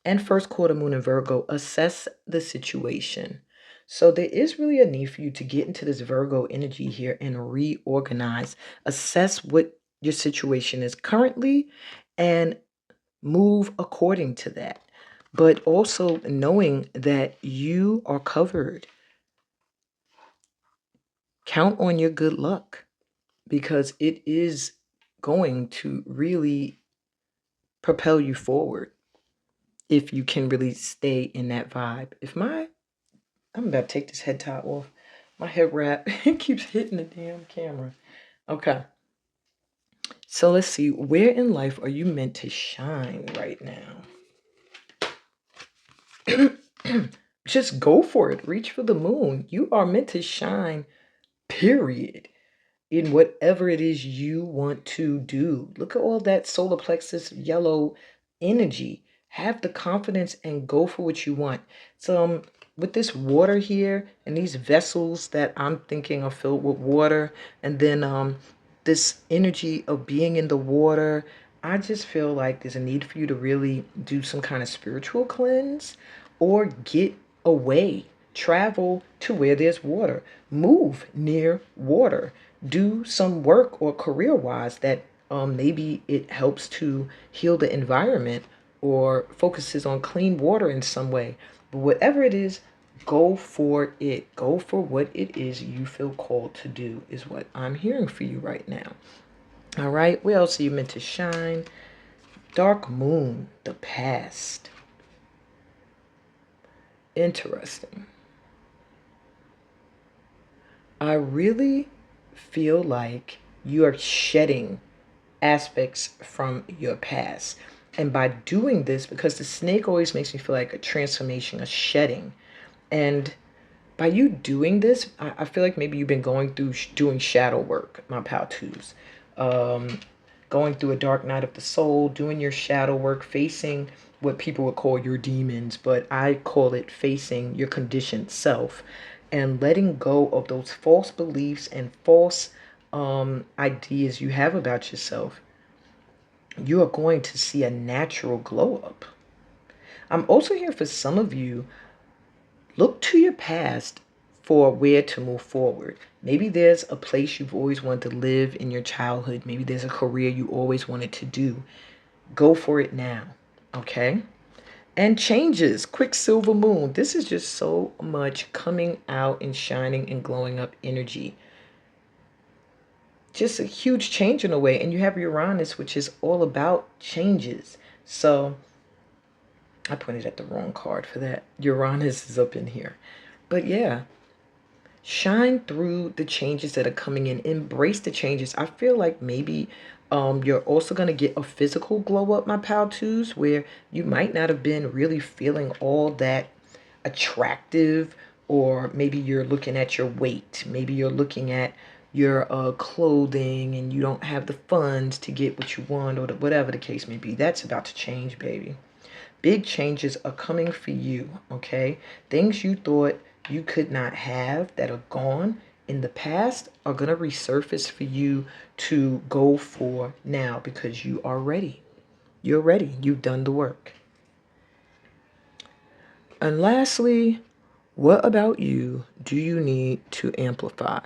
And first quarter moon in Virgo, assess the situation. So there is really a need for you to get into this Virgo energy here and reorganize, assess what your situation is currently, and move according to that. But also knowing that you are covered. Count on your good luck because it is going to really propel you forward if you can really stay in that vibe. I'm about to take this head tie off. My head wrap it keeps hitting the damn camera. Okay. So let's see. Where in life are you meant to shine right now? Just go for it. Reach for the moon. You are meant to shine, period. In whatever it is you want to do. Look at all that solar plexus yellow energy. Have the confidence and go for what you want. So with this water here and these vessels that I'm thinking are filled with water, and then this energy of being in the water, I just feel like there's a need for you to really do some kind of spiritual cleanse or get away. Travel to where there's water. Move near water. Do some work or career-wise that maybe it helps to heal the environment or focuses on clean water in some way. But whatever it is, go for it. Go for what it is you feel called to do is what I'm hearing for you right now. All right. Where else are you meant to shine? Dark moon, the past. Interesting. I really feel like you are shedding aspects from your past. And by doing this, because the snake always makes me feel like a transformation, a shedding. And by you doing this, I feel like maybe you've been going through doing shadow work, my pal twos. Going through a dark night of the soul, doing your shadow work, facing what people would call your demons, but I call it facing your conditioned self and letting go of those false beliefs and false ideas you have about yourself. You are going to see a natural glow up. I'm also here for some of you. Look to your past for where to move forward. Maybe there's a place you've always wanted to live in your childhood. Maybe there's a career you always wanted to do. Go for it now, okay? And changes, Quicksilver moon. This is just so much coming out and shining and glowing up energy. Just a huge change in a way. And you have Uranus, which is all about changes. So I pointed at the wrong card for that. Uranus is up in here. But yeah, shine through the changes that are coming in. Embrace the changes. I feel like maybe you're also going to get a physical glow up, my pal twos, where you might not have been really feeling all that attractive, or maybe you're looking at your weight. Maybe you're looking at your clothing and you don't have the funds to get what you want, or whatever the case may be. That's about to change, baby. Big changes are coming for you, okay? Things you thought you could not have that are gone in the past are going to resurface for you to go for now because you are ready. You're ready. You've done the work. And lastly, what about you do you need to amplify?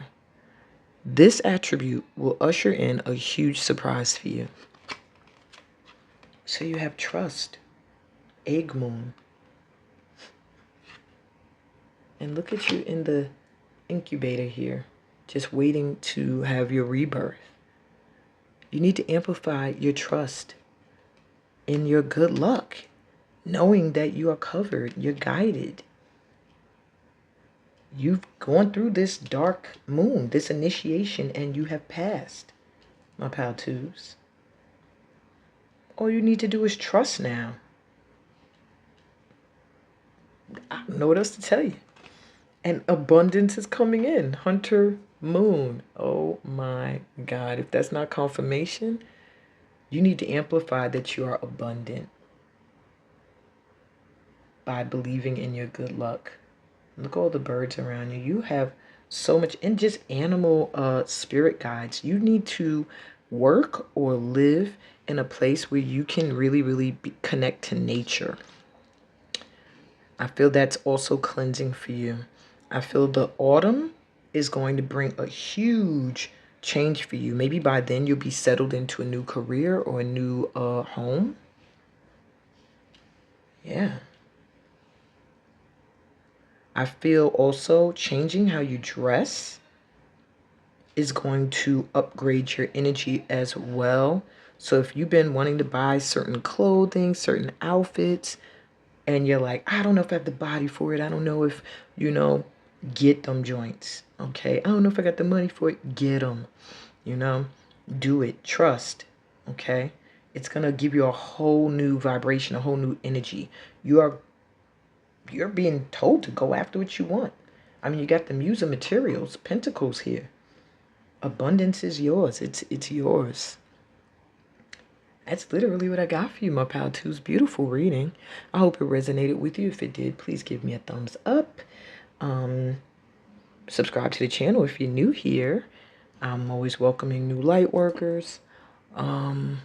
This attribute will usher in a huge surprise for you. So you have trust, egg moon. And look at you in the incubator here, just waiting to have your rebirth. You need to amplify your trust in your good luck, knowing that you are covered, you're guided. You've gone through this dark moon, this initiation, and you have passed, my pal twos. All you need to do is trust now. I don't know what else to tell you. And abundance is coming in. Hunter Moon. Oh my God. If that's not confirmation, you need to amplify that you are abundant by believing in your good luck. Look at all the birds around you. You have so much, and just animal spirit guides. You need to work or live in a place where you can really connect to nature. I feel that's also cleansing for you. I feel the autumn is going to bring a huge change for you. Maybe by then you'll be settled into a new career or a new home. Yeah. I feel also changing how you dress is going to upgrade your energy as well. So if you've been wanting to buy certain clothing, certain outfits, and you're like, I don't know if I have the body for it. I don't know if, get them joints. Okay. I don't know if I got the money for it. Get them, do it. Trust. Okay. It's going to give you a whole new vibration, a whole new energy. You're being told to go after what you want. I mean, you got the Muse of Materials, Pentacles here. Abundance is yours. It's yours. That's literally what I got for you, my pal. Two's beautiful reading. I hope it resonated with you. If it did, please give me a thumbs up. Subscribe to the channel if you're new here. I'm always welcoming new light workers. Check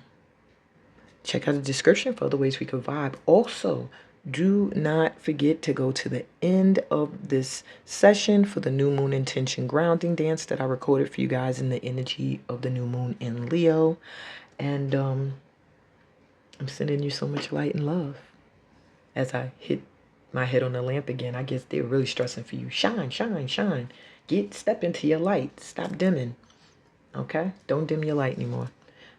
out the description for other ways we could vibe. Also, do not forget to go to the end of this session for the new moon intention grounding dance that I recorded for you guys in the energy of the new moon in Leo. And I'm sending you so much light and love. As I hit my head on the lamp again, I guess they're really stressing for you. Shine, shine, shine. Step into your light. Stop dimming. Okay? Don't dim your light anymore.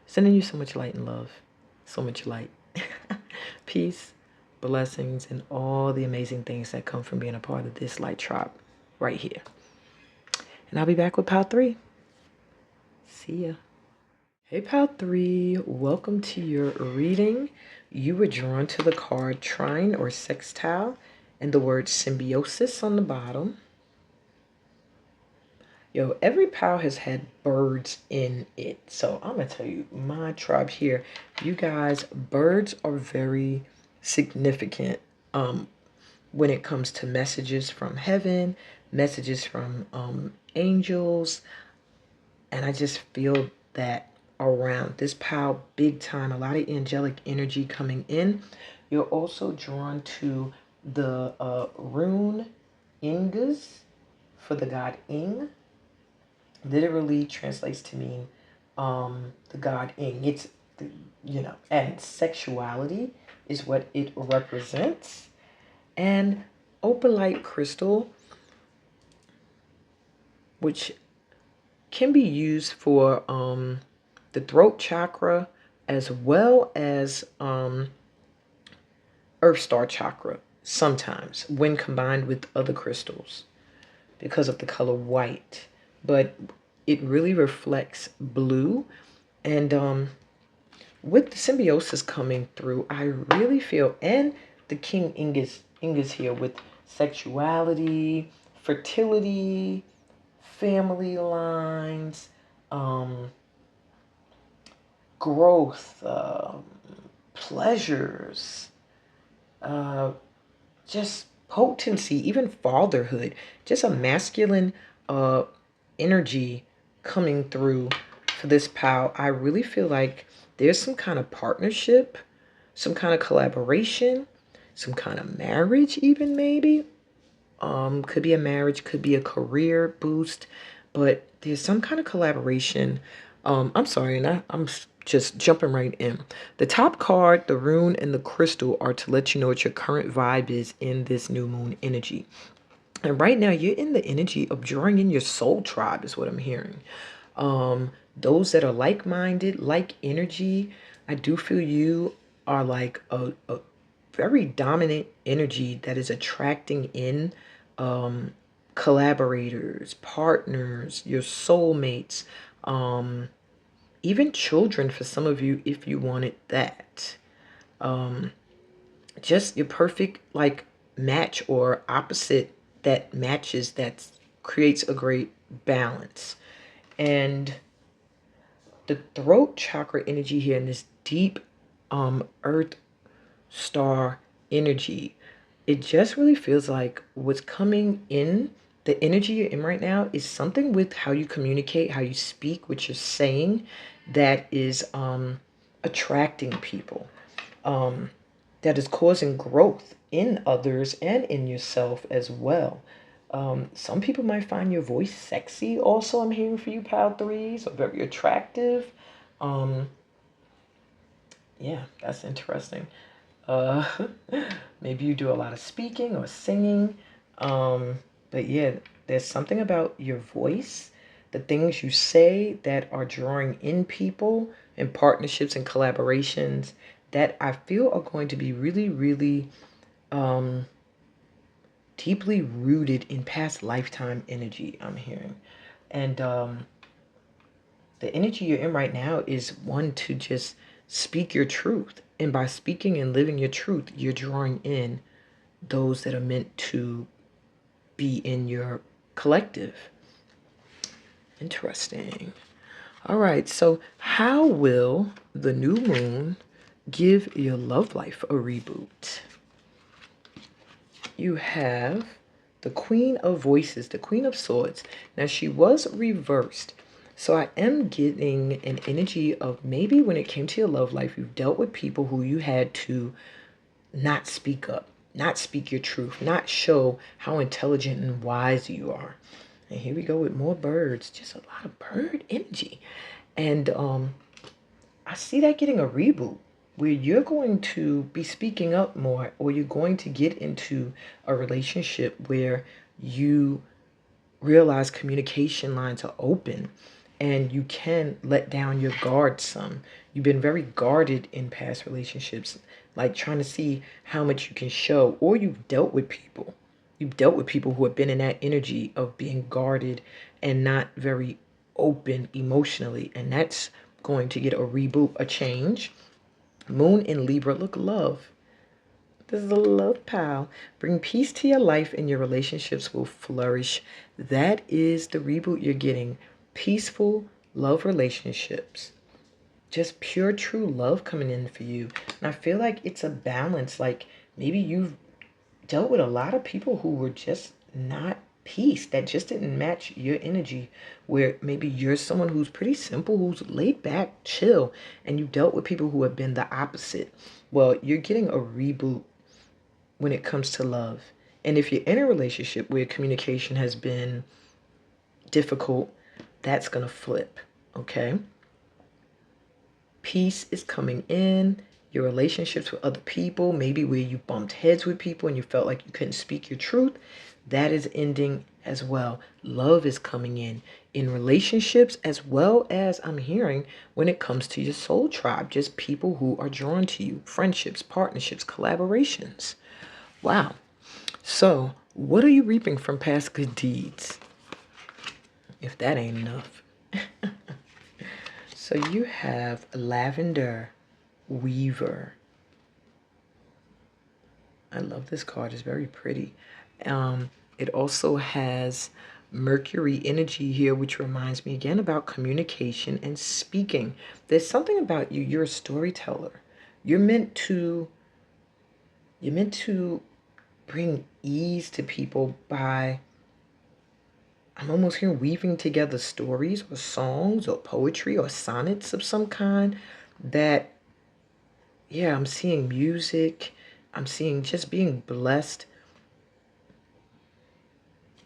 Sending you so much light and love. So much light. Peace, blessings, and all the amazing things that come from being a part of this light tribe right here. And I'll be back with part 3. See ya. Hey, pal 3, welcome to your reading. You were drawn to the card Trine or Sextile and the word symbiosis on the bottom. Yo, every pal has had birds in it. So I'm going to tell you, my tribe here, you guys, birds are very significant when it comes to messages from heaven, messages from angels. And I just feel that around this pal big time, a lot of angelic energy coming in. You're also drawn to the rune Ingas for the god Ing. Literally translates to mean the god Ing. It's, and sexuality is what it represents. And opalite crystal, which can be used for the throat chakra as well as Earth Star chakra sometimes when combined with other crystals because of the color white. But it really reflects blue. And with the symbiosis coming through, I really feel, and the King Ingas here with sexuality, fertility, family lines, growth, pleasures, just potency, even fatherhood, just a masculine energy coming through for this pal. I really feel like there's some kind of partnership, some kind of collaboration, some kind of marriage even maybe. Could be a marriage, could be a career boost, but there's some kind of collaboration. I'm sorry, and I'm just jumping right in. The top card, the rune, and the crystal are to let you know what your current vibe is in this new moon energy. And right now, you're in the energy of drawing in your soul tribe, is what I'm hearing. Those that are like-minded, like energy, I do feel you are like a very dominant energy that is attracting in collaborators, partners, your soulmates, even children for some of you if you wanted that. Just your perfect, like, match or opposite that matches, that creates a great balance. And the throat chakra energy here in this deep earth star energy, it just really feels like what's coming in, the energy you're in right now is something with how you communicate, how you speak, what you're saying, that is attracting people, that is causing growth in others and in yourself as well. Some people might find your voice sexy also, I'm hearing for you, Pal 3s, or very attractive. Yeah, that's interesting. Uh, maybe you do a lot of speaking or singing. But yeah, there's something about your voice, the things you say that are drawing in people and partnerships and collaborations that I feel are going to be really, really deeply rooted in past lifetime energy, I'm hearing. And the energy you're in right now is one to just speak your truth. And by speaking and living your truth, you're drawing in those that are meant to be in your collective. Interesting. All right, so how will the new moon give your love life a reboot? You have the Queen of Voices, the Queen of Swords. Now, she was reversed. So I am getting an energy of maybe when it came to your love life, you've dealt with people who you had to not speak up, not speak your truth, not show how intelligent and wise you are. And here we go with more birds, just a lot of bird energy. And I see that getting a reboot where you're going to be speaking up more, or you're going to get into a relationship where you realize communication lines are open and you can let down your guard some. You've been very guarded in past relationships, like trying to see how much you can show, or you've dealt with people. You've dealt with people who have been in that energy of being guarded and not very open emotionally. And that's going to get a reboot, a change. Moon in Libra, look, love. This is a love pal. Bring peace to your life and your relationships will flourish. That is the reboot you're getting. Peaceful love relationships. Just pure true love coming in for you. And I feel like it's a balance. Like maybe you've dealt with a lot of people who were just not peace, that just didn't match your energy, where maybe you're someone who's pretty simple, who's laid back, chill, and you dealt with people who have been the opposite. Well, you're getting a reboot when it comes to love. And if you're in a relationship where communication has been difficult, that's going to flip, okay? Peace is coming in. Your relationships with other people, maybe where you bumped heads with people and you felt like you couldn't speak your truth, that is ending as well. Love is coming in relationships, as well as I'm hearing when it comes to your soul tribe, just people who are drawn to you, friendships, partnerships, collaborations. Wow. So, what are you reaping from past good deeds? If that ain't enough. So you have Lavender Weaver. I love this card. It's very pretty. It also has Mercury energy here, which reminds me again about communication and speaking. There's something about you. You're a storyteller. You're meant to bring ease to people by, I'm almost here weaving together stories or songs or poetry or sonnets of some kind that, yeah, I'm seeing music. I'm seeing just being blessed.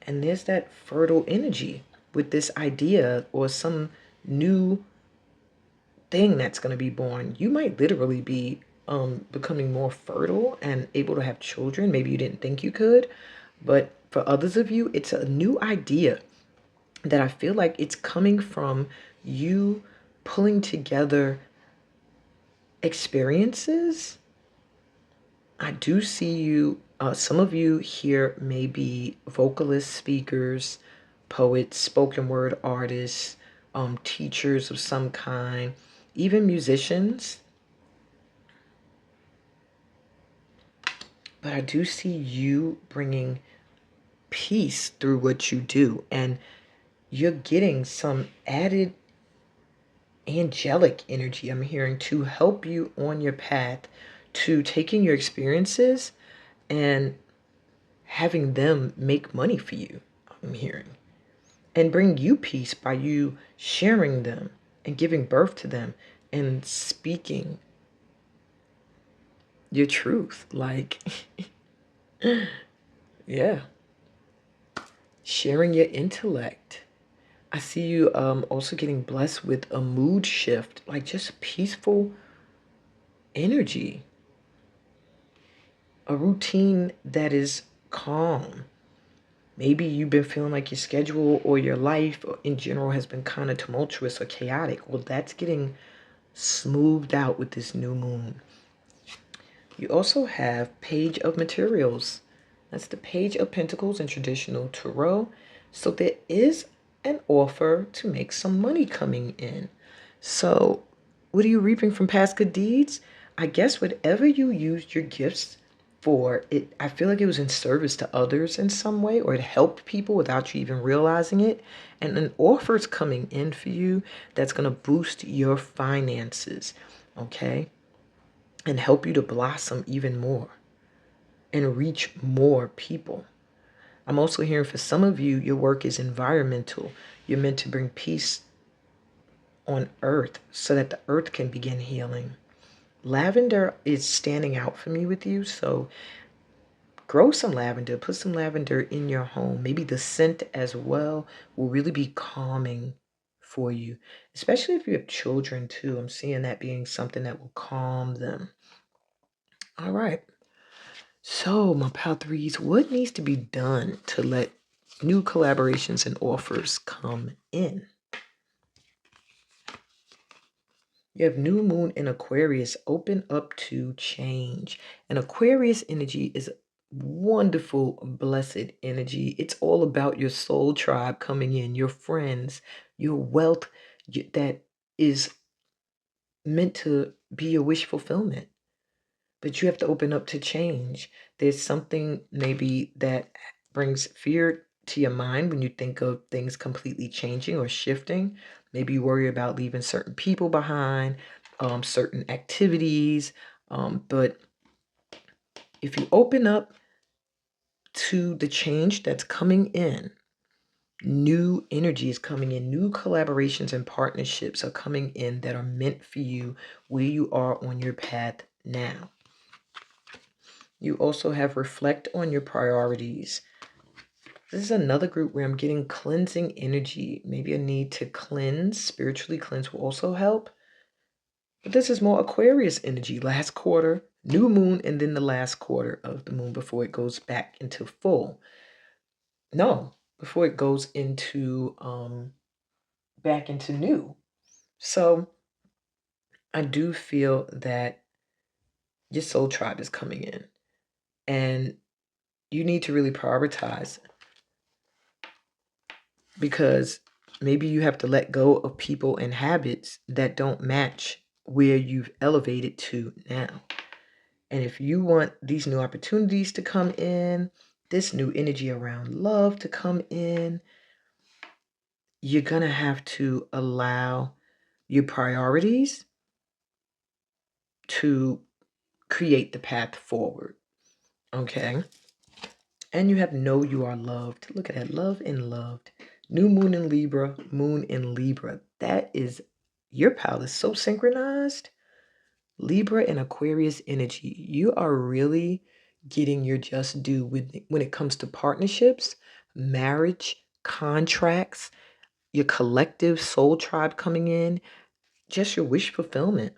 And there's that fertile energy with this idea or some new thing that's going to be born. You might literally be becoming more fertile and able to have children. Maybe you didn't think you could. But for others of you, it's a new idea that I feel like it's coming from you pulling together experiences. I do see you, some of you here may be vocalists, speakers, poets, spoken word artists, teachers of some kind, even musicians. but I do see you bringing peace through what you do. And you're getting some added angelic energy, I'm hearing, to help you on your path to taking your experiences and having them make money for you, I'm hearing, and bring you peace by you sharing them and giving birth to them and speaking your truth. Like, yeah, sharing your intellect. I see you also getting blessed with a mood shift, like just peaceful energy, a routine that is calm. Maybe you've been feeling like your schedule or your life in general has been kind of tumultuous or chaotic. Well, that's getting smoothed out with this new moon. You also have Page of Materials. That's the Page of Pentacles in traditional tarot. So there is an offer to make some money coming in. So what are you reaping from past good deeds? I guess whatever you used your gifts for, it, I feel like it was in service to others in some way, or it helped people without you even realizing it. And an offer is coming in for you that's going to boost your finances, okay? And help you to blossom even more and reach more people. I'm also hearing for some of you, your work is environmental. You're meant to bring peace on earth so that the earth can begin healing. Lavender is standing out for me with you, so grow some lavender, put some lavender in your home. Maybe the scent as well will really be calming for you, especially if you have children too. I'm seeing that being something that will calm them. All right. So, my pal threes, what needs to be done to let new collaborations and offers come in? You have new moon in Aquarius, open up to change. And Aquarius energy is wonderful, blessed energy. It's all about your soul tribe coming in, your friends, your wealth that is meant to be your wish fulfillment. But you have to open up to change. There's something maybe that brings fear to your mind when you think of things completely changing or shifting. Maybe you worry about leaving certain people behind, certain activities. But if you open up to the change that's coming in, new energy is coming in, new collaborations and partnerships are coming in that are meant for you where you are on your path now. You also have reflect on your priorities. This is another group where I'm getting cleansing energy. Maybe a need to cleanse, spiritually cleanse will also help. But this is more Aquarius energy. Last quarter, new moon, and then the last quarter of the moon before it goes back into full. No, before it goes into back into new. So I do feel that your soul tribe is coming in. And you need to really prioritize, because maybe you have to let go of people and habits that don't match where you've elevated to now. And if you want these new opportunities to come in, this new energy around love to come in, you're going to have to allow your priorities to create the path forward. Okay? And you have know you are loved. Look at that. Love and loved. New moon in Libra, moon in Libra. That is, your pal is so synchronized. Libra and Aquarius energy. You are really getting your just due when it comes to partnerships, marriage, contracts, your collective soul tribe coming in, just your wish fulfillment.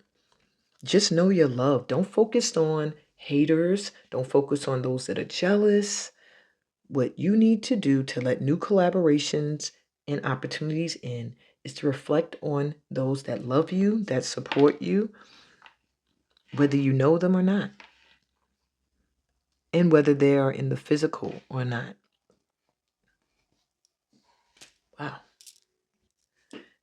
Just know you're loved. Don't focus on haters. Don't focus on those that are jealous. What you need to do to let new collaborations and opportunities in is to reflect on those that love you, that support you, whether you know them or not, and whether they are in the physical or not. Wow.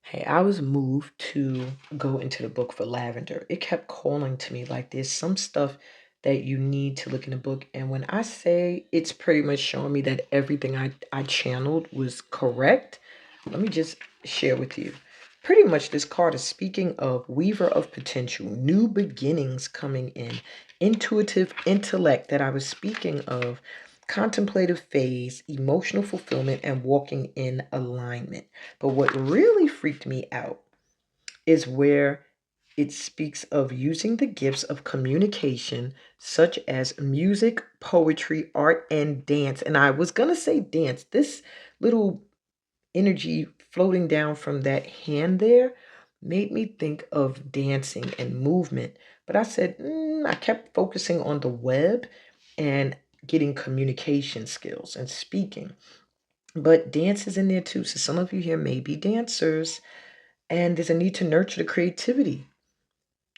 Hey, I was moved to go into the book for lavender. It kept calling to me like there's some stuff that you need to look in the book. And when I say it's pretty much showing me that everything I channeled was correct, let me just share with you. Pretty much this card is speaking of weaver of potential, new beginnings coming in, intuitive intellect that I was speaking of, contemplative phase, emotional fulfillment, and walking in alignment. But what really freaked me out is where it speaks of using the gifts of communication, such as music, poetry, art, and dance. And I was going to say dance. This little energy floating down from that hand there made me think of dancing and movement. But I said, I kept focusing on the web and getting communication skills and speaking. But dance is in there too. So some of you here may be dancers, and there's a need to nurture the creativity,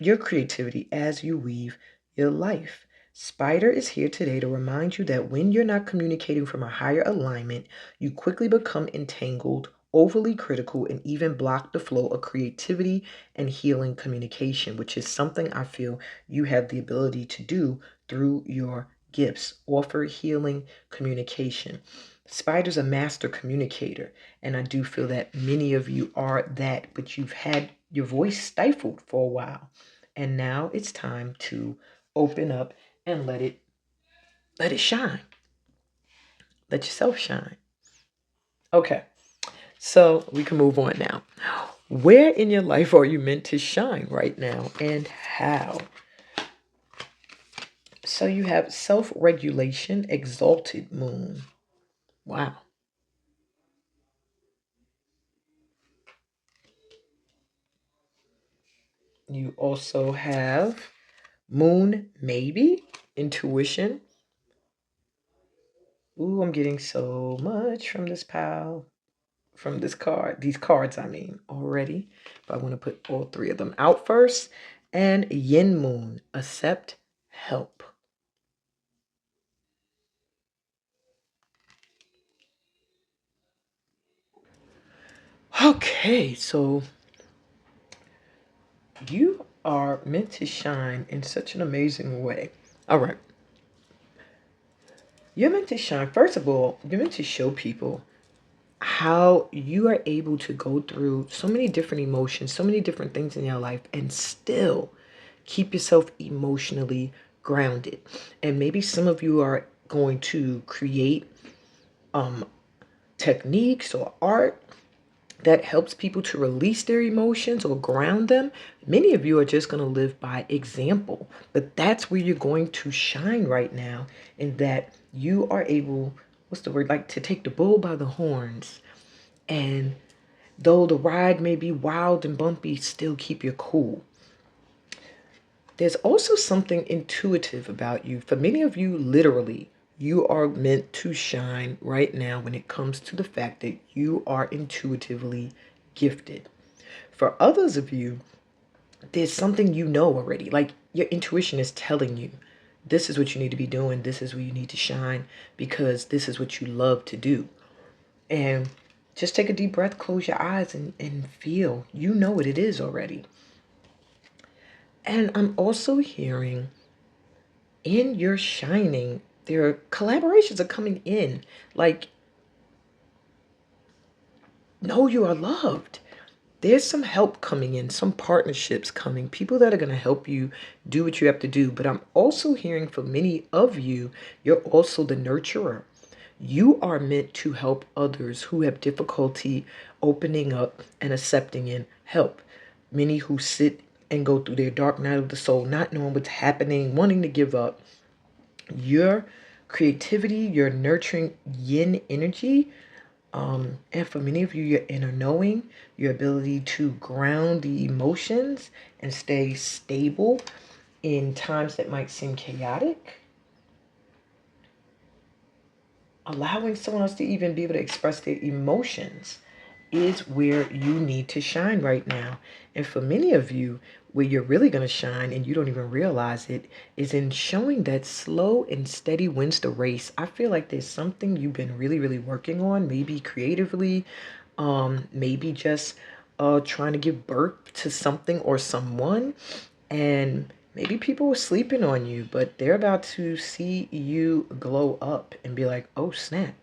your creativity as you weave your life. Spider is here today to remind you that when you're not communicating from a higher alignment, you quickly become entangled, overly critical, and even block the flow of creativity and healing communication, which is something I feel you have the ability to do through your gifts. Offer healing communication. Spider's a master communicator, and I do feel that many of you are that, but you've had your voice stifled for a while. And now it's time to open up and let it shine. Let yourself shine. Okay. So we can move on now. Where in your life are you meant to shine right now, and how? So you have self-regulation, exalted moon. Wow. You also have moon, maybe, intuition. Ooh, I'm getting so much from this pile. From this card, these cards, I mean, already. But I want to put all three of them out first. And Yin Moon, accept help. Okay, so you are meant to shine in such an amazing way. All right. You're meant to shine. First of all, you're meant to show people how you are able to go through so many different emotions, so many different things in your life, and still keep yourself emotionally grounded. And maybe some of you are going to create techniques or art that helps people to release their emotions or ground them. Many of you are just going to live by example, but that's where you're going to shine right now, in that you are able, what's the word, like to take the bull by the horns. And though the ride may be wild and bumpy, still keep your cool. There's also something intuitive about you. For many of you, literally, you are meant to shine right now when it comes to the fact that you are intuitively gifted. For others of you, there's something you know already. Like your intuition is telling you, this is what you need to be doing. This is where you need to shine, because this is what you love to do. And just take a deep breath, close your eyes, and feel. You know what it is already. And I'm also hearing, in your shining, their collaborations are coming in. Like, know you are loved. There's some help coming in, some partnerships coming, people that are going to help you do what you have to do. But I'm also hearing, for many of you, you're also the nurturer. You are meant to help others who have difficulty opening up and accepting in help. Many who sit and go through their dark night of the soul, not knowing what's happening, wanting to give up. Your creativity, your nurturing yin energy, and for many of you, your inner knowing, your ability to ground the emotions and stay stable in times that might seem chaotic. Allowing someone else to even be able to express their emotions is where you need to shine right now. And for many of you, where you're really going to shine and you don't even realize it, is in showing that slow and steady wins the race. I feel like there's something you've been really, really working on, maybe creatively, maybe just trying to give birth to something or someone. And Maybe people were sleeping on you, but they're about to see you glow up and be like, oh, snap.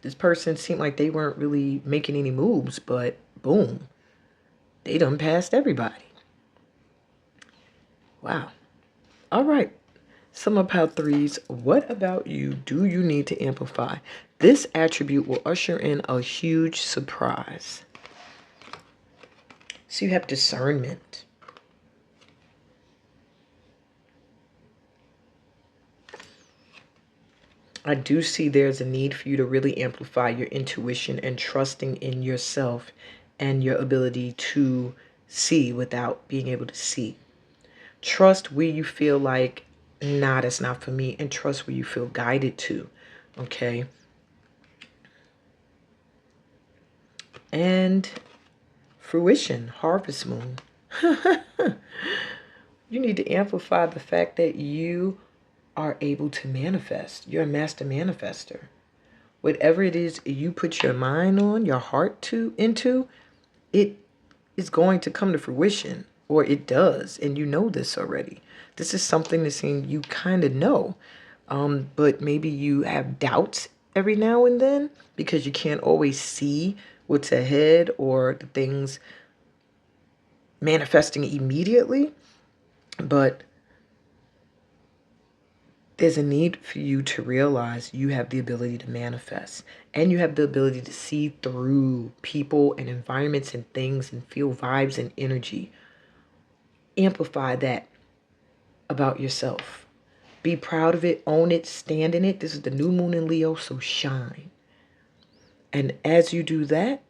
This person seemed like they weren't really making any moves, but boom, they done passed everybody. Wow. All right. Some about threes. What about you do you need to amplify? This attribute will usher in a huge surprise. So you have discernment. I do see there's a need for you to really amplify your intuition and trusting in yourself and your ability to see without being able to see. Trust where you feel like, nah, that's not for me, and trust where you feel guided to, okay? And fruition, harvest moon. You need to amplify the fact that you are able to manifest. You're a master manifester. Whatever it is you put your mind on, your heart into, it is going to come to fruition, or it does, and you know this already. This is something that you kind of know, but maybe you have doubts every now and then because you can't always see what's ahead or the things manifesting immediately. But there's a need for you to realize you have the ability to manifest, and you have the ability to see through people and environments and things and feel vibes and energy. Amplify that about yourself. Be proud of it, own it, stand in it. This is the new moon in Leo, so shine. And as you do that,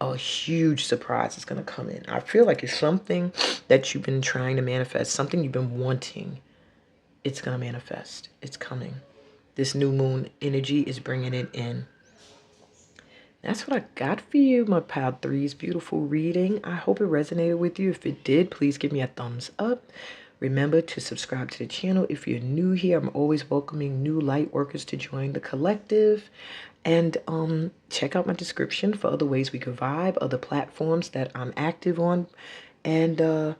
a huge surprise is going to come in. I feel like it's something that you've been trying to manifest, something you've been wanting. It's going to manifest. It's coming. This new moon energy is bringing it in. That's what I got for you, my pile threes. Beautiful reading. I hope it resonated with you. If it did, please give me a thumbs up. Remember to subscribe to the channel. If you're new here, I'm always welcoming new light workers to join the collective. And check out my description for other ways we could vibe, other platforms that I'm active on. And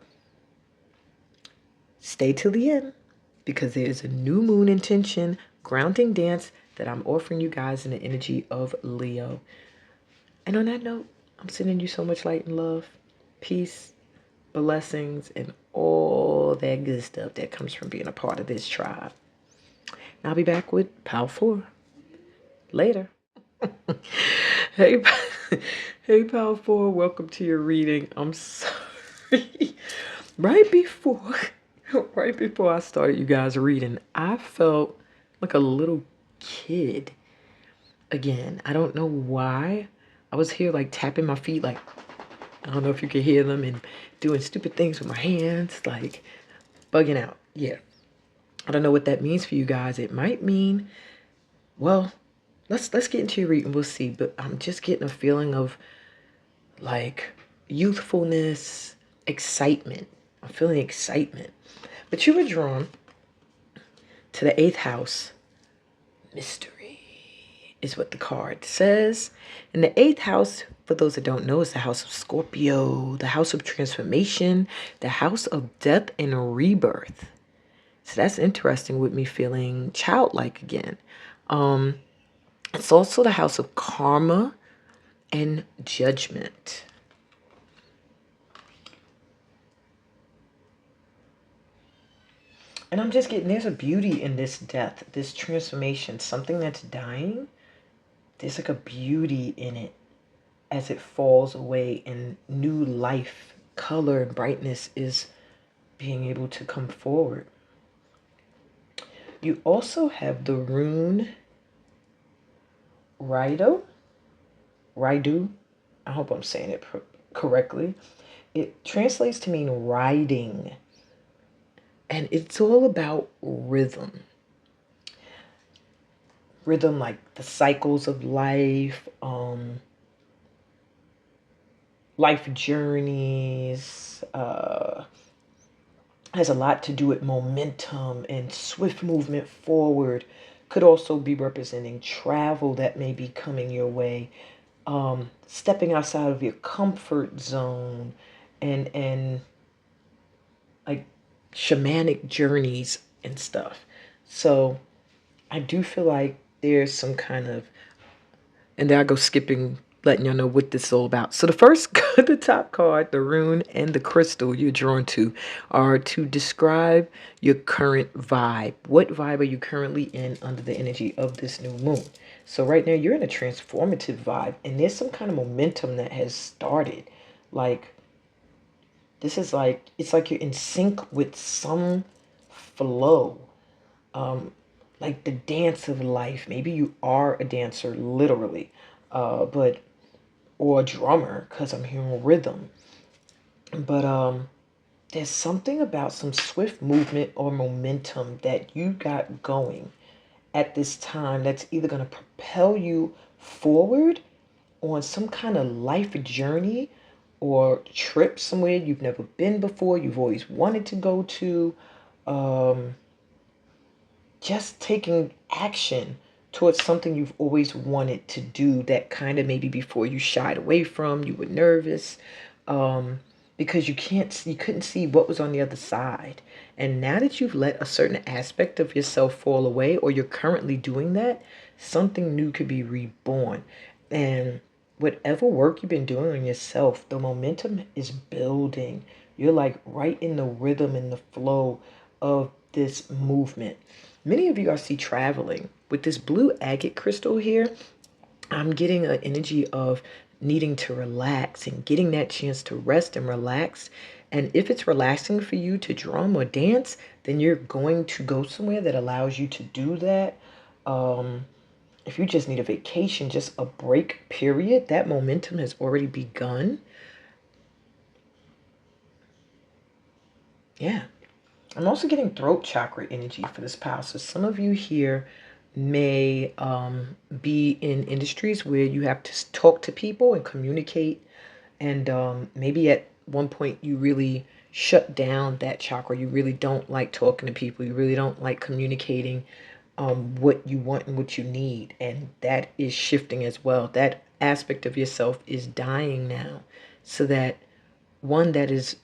stay till the end, because there is a new moon intention grounding dance that I'm offering you guys in the energy of Leo. And on that note, I'm sending you so much light and love, peace, blessings, and all that good stuff that comes from being a part of this tribe. And I'll be back with Pal 4 later. Hey, hey, Pal 4, welcome to your reading. I'm sorry. Right before I started you guys reading, I felt like a little kid again. I don't know why. I was here like tapping my feet, like, I don't know if you can hear them, and doing stupid things with my hands, like bugging out. Yeah. I don't know what that means for you guys. It might mean, well, let's get into your reading. We'll see. But I'm just getting a feeling of like youthfulness, excitement. I'm feeling excitement. But you were drawn to the 8th house. Mystery is what the card says. And the 8th house, for those that don't know, is the house of Scorpio, the house of transformation, the house of death and rebirth. So that's interesting, with me feeling childlike again. It's also the house of karma and judgment. And I'm just getting, there's a beauty in this death, this transformation, something that's dying. There's like a beauty in it as it falls away, and new life, color, and brightness is being able to come forward. You also have the rune Raidu. I hope I'm saying it correctly. It translates to mean riding. And it's all about rhythm. Rhythm, like the cycles of life, life journeys, has a lot to do with momentum and swift movement forward. Could also be representing travel that may be coming your way, stepping outside of your comfort zone, and like shamanic journeys and stuff. So I do feel like there's some kind of, and then I go skipping, letting y'all know what this is all about. So the first, the top card, the rune and the crystal you're drawn to are to describe your current vibe. What vibe are you currently in under the energy of this new moon? So right now you're in a transformative vibe, and there's some kind of momentum that has started. Like, this is like, it's like you're in sync with some flow. Like the dance of life. Maybe you are a dancer, literally, but or a drummer, because I'm hearing rhythm. But there's something about some swift movement or momentum that you got going at this time that's either going to propel you forward on some kind of life journey or trip somewhere you've never been before, you've always wanted to go to. Um, just taking action towards something you've always wanted to do that kind of maybe before you shied away from, you were nervous, because you couldn't see what was on the other side. And now that you've let a certain aspect of yourself fall away, or you're currently doing that, something new could be reborn. And whatever work you've been doing on yourself, the momentum is building. You're like right in the rhythm and the flow of this movement. Many of you I see traveling. With this blue agate crystal here, I'm getting an energy of needing to relax and getting that chance to rest and relax. And if it's relaxing for you to drum or dance, then you're going to go somewhere that allows you to do that. If you just need a vacation, just a break period, that momentum has already begun. Yeah. I'm also getting throat chakra energy for this pile. So some of you here may be in industries where you have to talk to people and communicate. And maybe at one point you really shut down that chakra. You really don't like talking to people. You really don't like communicating what you want and what you need. And that is shifting as well. That aspect of yourself is dying now. So that one that is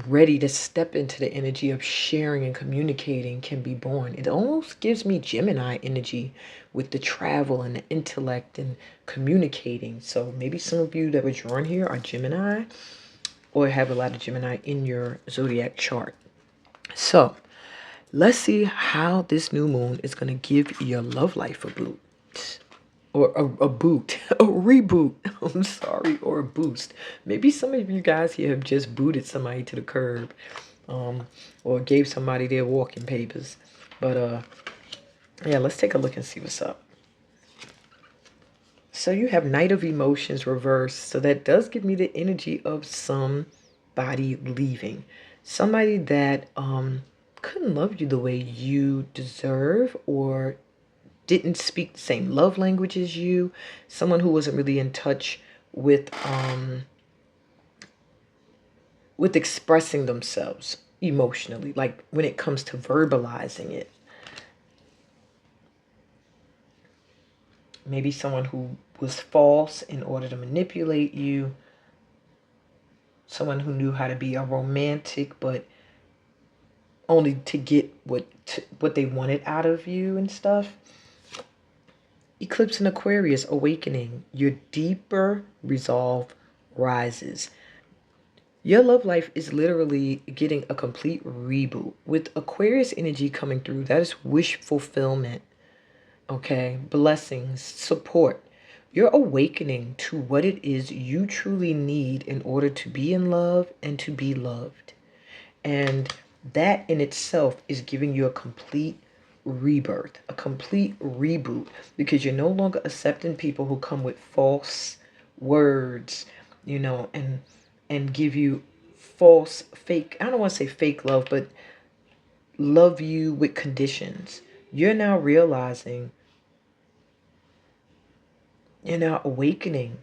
ready to step into the energy of sharing and communicating can be born. It almost gives me Gemini energy with the travel and the intellect and communicating. So maybe some of you that were drawn here are Gemini or have a lot of Gemini in your zodiac chart. So let's see how this new moon is going to give your love life a boot. Or a boot, a reboot, I'm sorry, or a boost. Maybe some of you guys here have just booted somebody to the curb, or gave somebody their walking papers. But yeah, let's take a look and see what's up. So you have Knight of Emotions reversed. So that does give me the energy of somebody leaving. Somebody that couldn't love you the way you deserve, or didn't speak the same love language as you, someone who wasn't really in touch with expressing themselves emotionally, like when it comes to verbalizing it. Maybe someone who was false in order to manipulate you, someone who knew how to be a romantic but only to get what they wanted out of you and stuff. Eclipse in Aquarius, awakening. Your deeper resolve rises. Your love life is literally getting a complete reboot. With Aquarius energy coming through, that is wish fulfillment. Okay? Blessings, support. You're awakening to what it is you truly need in order to be in love and to be loved. And that in itself is giving you a complete rebirth, a complete reboot, because you're no longer accepting people who come with false words, and give you false, fake, I don't want to say fake love, but love you with conditions. You're now realizing, you're now awakening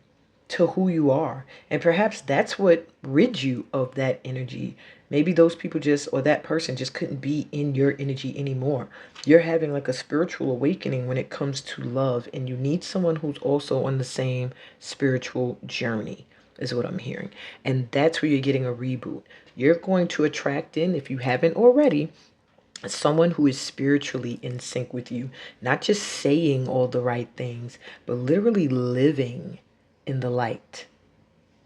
to who you are. And perhaps that's what rid you of that energy. Maybe those people just, or that person just couldn't be in your energy anymore. You're having like a spiritual awakening when it comes to love, and you need someone who's also on the same spiritual journey, is what I'm hearing. And that's where you're getting a reboot. you're going to attract in, if you haven't already, someone who is spiritually in sync with you, not just saying all the right things, but literally living in the light.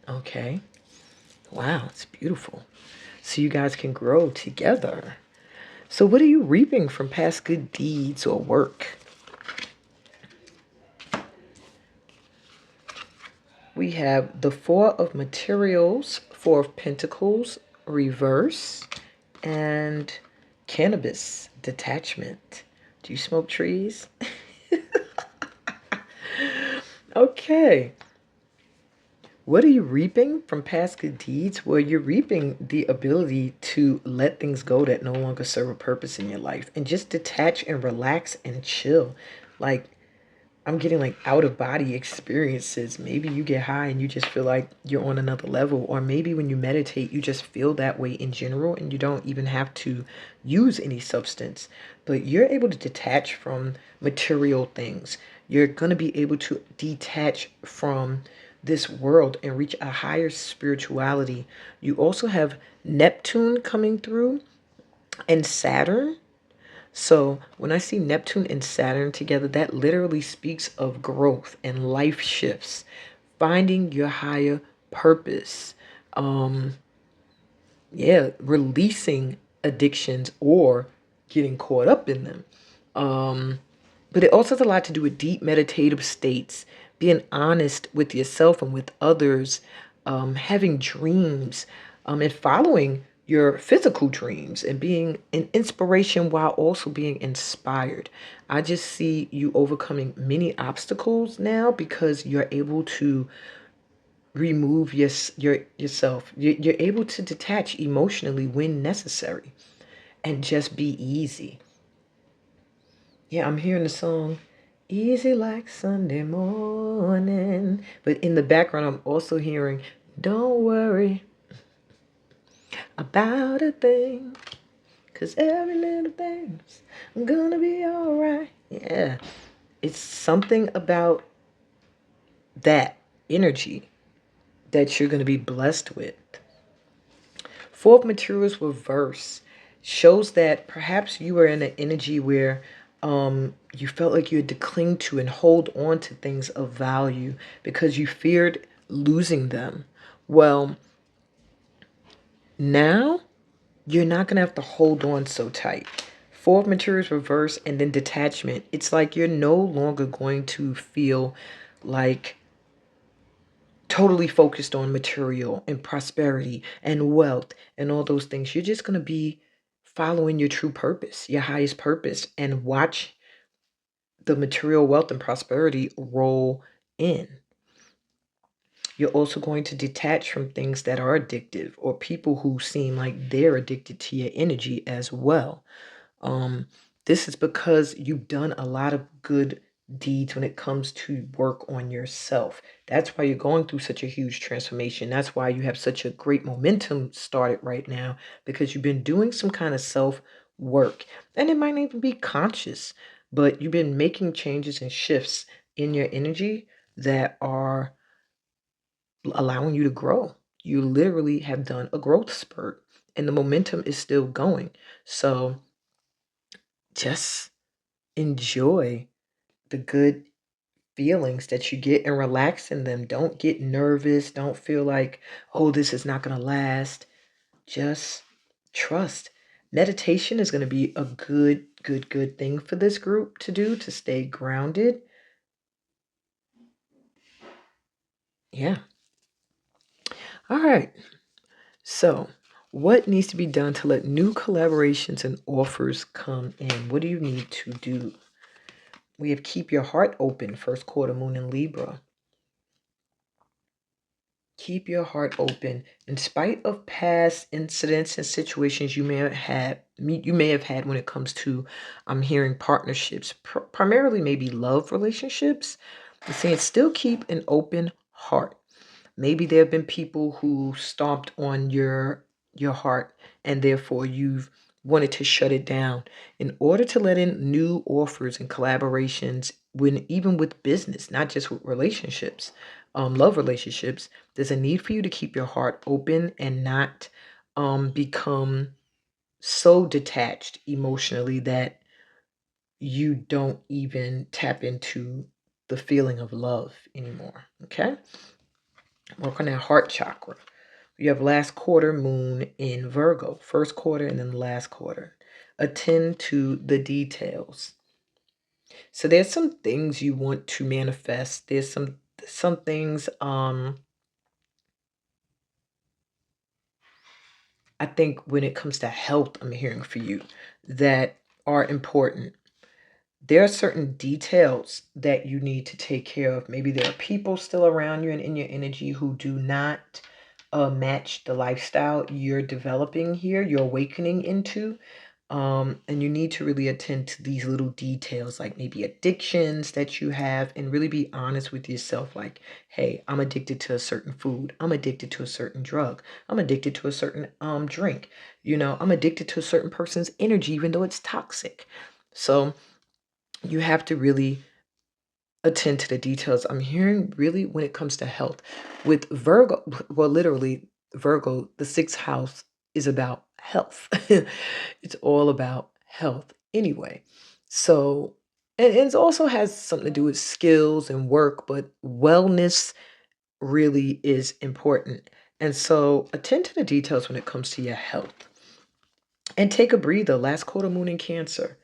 Okay? Wow, it's beautiful. So you guys can grow together. So what are you reaping from past good deeds or work? We have the Four of Materials, Four of Pentacles, reverse, and cannabis, detachment. Do you smoke trees? Okay. What are you reaping from past good deeds? Well, you're reaping the ability to let things go that no longer serve a purpose in your life and just detach and relax and chill. Like, I'm getting like out of body experiences. Maybe you get high and you just feel like you're on another level. Or maybe when you meditate, you just feel that way in general and you don't even have to use any substance. But you're able to detach from material things. You're going to be able to detach from this world and reach a higher spirituality. You also have Neptune coming through and Saturn. So when I see Neptune and Saturn together, that literally speaks of growth and life shifts, finding your higher purpose. Um, yeah, releasing addictions or getting caught up in them. But it also has a lot to do with deep meditative states, being honest with yourself and with others, having dreams, and following your physical dreams and being an inspiration while also being inspired. I just see you overcoming many obstacles now because you're able to remove yourself. You're able to detach emotionally when necessary and just be easy. Yeah, I'm hearing the song Easy Like Sunday Morning. But in the background, I'm also hearing Don't Worry About a Thing, 'cause every little thing's gonna be alright. Yeah, it's something about that energy that you're going to be blessed with. Four of Materials reverse shows that perhaps you were in an energy where you felt like you had to cling to and hold on to things of value because you feared losing them. Well, now you're not going to have to hold on so tight. Four of Materials reverse and then detachment. It's like you're no longer going to feel like totally focused on material and prosperity and wealth and all those things. You're just going to be following your true purpose, your highest purpose, and watch the material wealth and prosperity roll in. You're also going to detach from things that are addictive or people who seem like they're addicted to your energy as well. Um, this is because you've done a lot of good deeds when it comes to work on yourself. That's why you're going through such a huge transformation. That's why you have such a great momentum started right now, because you've been doing some kind of self work. And it might not even be conscious, but you've been making changes and shifts in your energy that are allowing you to grow. You literally have done a growth spurt and the momentum is still going. So just enjoy the good feelings that you get and relax in them. Don't get nervous. Don't feel like, oh, this is not going to last. Just trust. Meditation is going to be a good thing for this group to do to stay grounded. Yeah. All right. So, what needs to be done to let new collaborations and offers come in? What do you need to do? We have keep your heart open, first quarter moon in Libra. Keep your heart open in spite of past incidents and situations you may have had when it comes to I'm hearing partnerships, primarily maybe love relationships. I'm saying still keep an open heart. Maybe there have been people who stomped on your heart and therefore you've wanted to shut it down. In order to let in new offers and collaborations, when even with business, not just with relationships, love relationships, there's a need for you to keep your heart open and not become so detached emotionally that you don't even tap into the feeling of love anymore. Okay? Work on that heart chakra. You have last quarter moon in Virgo, first quarter and then the last quarter. Attend to the details. So there's some things you want to manifest. There's some things I think when it comes to health, I'm hearing for you that are important. There are certain details that you need to take care of. Maybe there are people still around you and in your energy who do not match the lifestyle you're developing here, you're awakening into. And you need to really attend to these little details, like maybe addictions that you have, and really be honest with yourself. Like, hey, I'm addicted to a certain food. I'm addicted to a certain drug. I'm addicted to a certain drink. I'm addicted to a certain person's energy, even though it's toxic. So you have to really attend to the details. I'm hearing really when it comes to health with Virgo, well, literally, Virgo, the sixth house is about health. It's all about health anyway. So, and it also has something to do with skills and work, but wellness really is important. And so, attend to the details when it comes to your health. And take a breather. Last quarter moon in Cancer.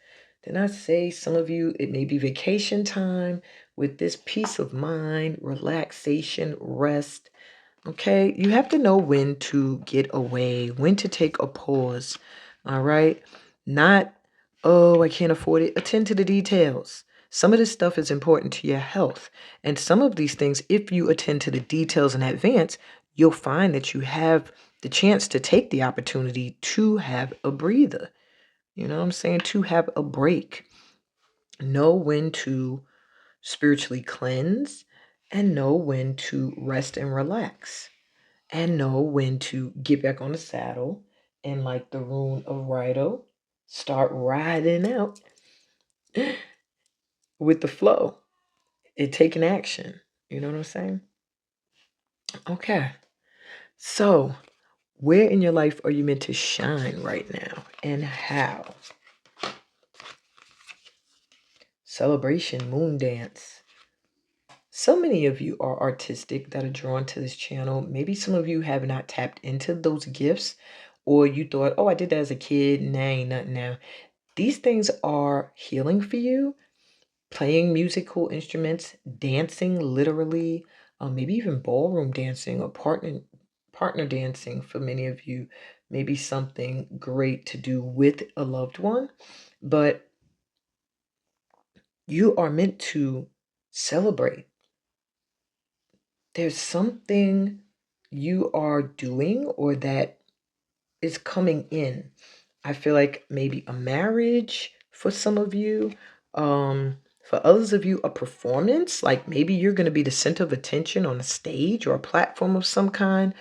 Then I say some of you, it may be vacation time with this peace of mind, relaxation, rest. Okay, you have to know when to get away, when to take a pause. All right, not, oh, I can't afford it. Attend to the details. Some of this stuff is important to your health. And some of these things, if you attend to the details in advance, you'll find that you have the chance to take the opportunity to have a breather. You know what I'm saying? To have a break. Know when to spiritually cleanse and know when to rest and relax and know when to get back on the saddle and, like the rune of Rido, start riding out with the flow and taking action. You know what I'm saying? Okay. So, where in your life are you meant to shine right now and how? Celebration, moon dance. So many of you are artistic that are drawn to this channel. Maybe some of you have not tapped into those gifts, or you thought, oh, I did that as a kid. Nah, ain't nothing now. These things are healing for you. Playing musical instruments, dancing literally, maybe even ballroom dancing or partner dancing for many of you, maybe something great to do with a loved one. But you are meant to celebrate. There's something you are doing or that is coming in. I feel like maybe a marriage for some of you. For others of you, a performance. Like maybe you're going to be the center of attention on a stage or a platform of some kind.